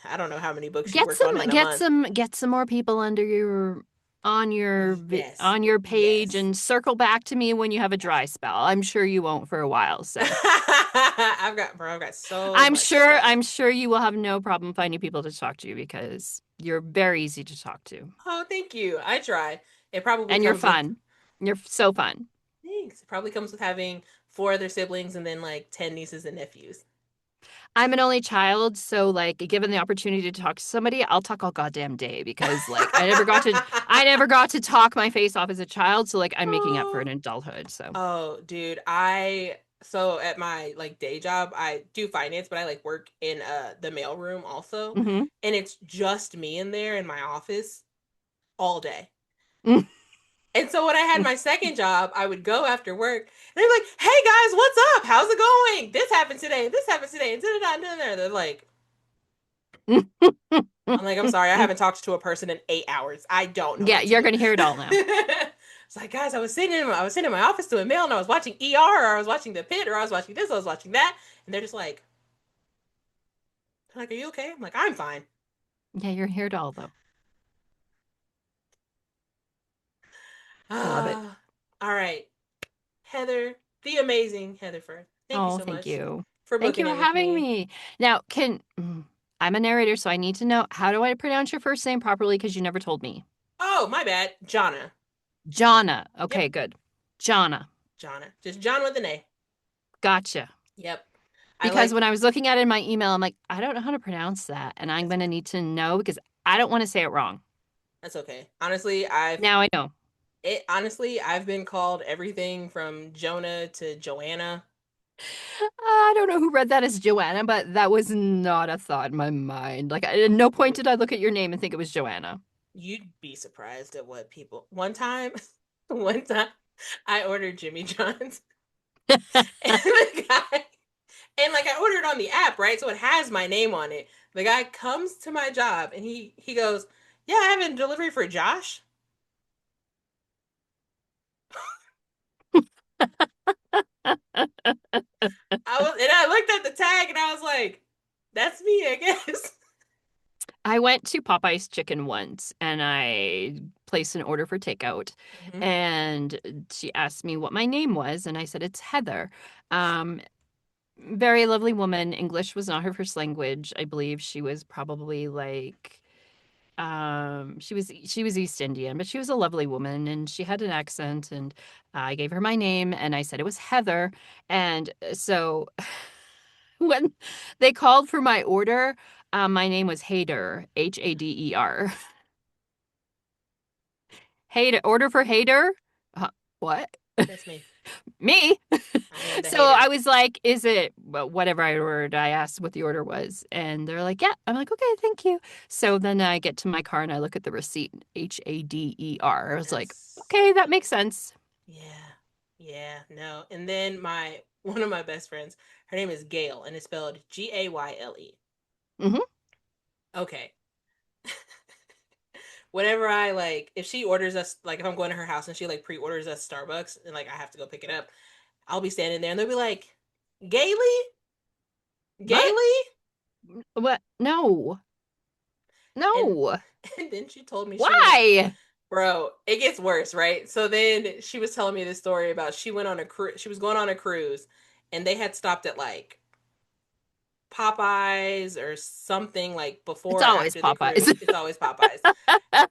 I don't know how many books you work on in a month. Get some more people under your Yes. on your page Yes. and circle back to me when you have a dry spell. I'm sure you won't for a while, so I've got so much stuff. I'm sure you will have no problem finding people to talk to because you're very easy to talk to. Oh, thank you. I try. It probably And you're comes with fun. You're so fun. thanks. It probably comes with having four other siblings and then like 10 nieces and nephews. I'm an only child, so like given the opportunity to talk to somebody, I'll talk all goddamn day because like I never got to talk my face off as a child, so like I'm making up for it Oh, in adulthood. So oh, dude, I so at my like day job, I do finance, but I like work in the mail room also, hmm and it's just me in there in my office all day. And so when I had my second job, I would go after work and they're like, "Hey guys, what's up? How's it going? This happened today. This happened today." And da-da-da-da-da. They're like, I'm like, "I'm sorry, I haven't talked to a person in 8 hours. I don't know Yeah, what to you're do." gonna hear it all now. It's like, guys, I was sitting in my office doing mail and I was watching ER or I was watching The Pit or I was watching this, I was watching that, and they're just like, "Are you okay?" I'm like, "I'm fine." Yeah, you're gonna hear it all though. I love it. All right, Heather, the amazing Heather Firth. Thank you Oh, so thank much you. for Thank you booking for it with having me. me. Now, I'm a narrator, so I need to know how do I pronounce your first name properly because you never told me. Oh, my bad, Jonna. Jonna. Okay, Yep, good. Jonna. Jonna. Just John with an A. Gotcha. Yep. I Because like. when I was looking at it in my email, I'm like, I don't know how to pronounce that. And I'm That's going to fine. need to know because I don't want to say it wrong. That's okay. Honestly, I've Now I know. it. Honestly, I've been called everything from Jonah to Joanna. I don't know who read that as Joanna, but that was not a thought in my mind. Like, at no point did I look at your name and think it was Joanna. You'd be surprised at what people. One time, one time, I ordered Jimmy John's, and the guy, and like I ordered on the app, right? So it has my name on it. The guy comes to my job, and he goes, "Yeah, I have a delivery for Josh." I looked at the tag, and I was like, "That's me, I guess." I went to Popeye's Chicken once and I placed an order for takeout. hmm And she asked me what my name was, and I said it's Heather. Um, Very lovely woman. English was not her first language. I believe she was probably like she was East Indian, but she was a lovely woman and she had an accent and I gave her my name and I said it was Heather. And so when they called for my order, my name was Hader, Hader. Hader, order for Hader? What? That's me. Me? I am the So I hater. was like, is it well, whatever I ordered? I asked what the order was, and they're like, yeah. I'm like, okay, thank you. So then I get to my car and I look at the receipt, Hader. I was like, That's okay, that makes sense. yeah, yeah. No, and then my one of my best friends, her name is Gail, and it's spelled Gayle. hmm Okay. Whenever I like, if she orders us, like if I'm going to her house and she like pre-orders us Starbucks and like I have to go pick it up, I'll be standing there and they'll be like, "Gailey, What? Gailey," What? No, and no. and then she told me she was, Why? bro. It gets worse, right? So then she was telling me this story about she was going on a cruise, and they had stopped at like Popeyes or something like It's before or always after the Popeyes. cruise. It's always Popeyes.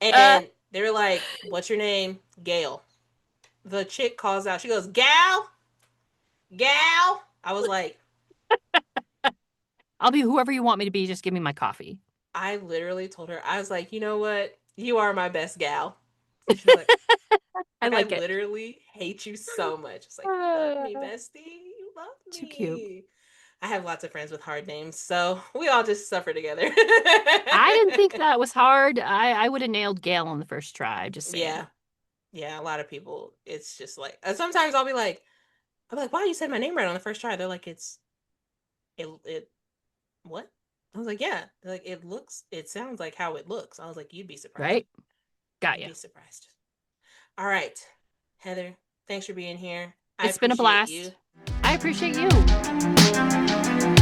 And they were like, "What's your name?" Gail. The chick calls out. She goes, "Gal, gal." I was like, I'll be whoever you want me to be. Just give me my coffee. I literally told her, I was like, "You know what? You are my best gal." And she was I I like it. literally hate you so much. It's like, you love me, Uh, bestie. You love Too cute. me. I have lots of friends with hard names, so we all just suffer together. I didn't think that was hard. I would have nailed Gail on the first try. Just saying. Yeah. Yeah, a lot of people, it's just like sometimes I'll be like, wow, you said my name right on the first try. They're like, it what? I was like, yeah. They're like, it sounds like how it looks. I was like, you'd be surprised. Right? Got You'd you. be surprised. All right, Heather, thanks for being here. I It's been a appreciate you. blast. I appreciate you.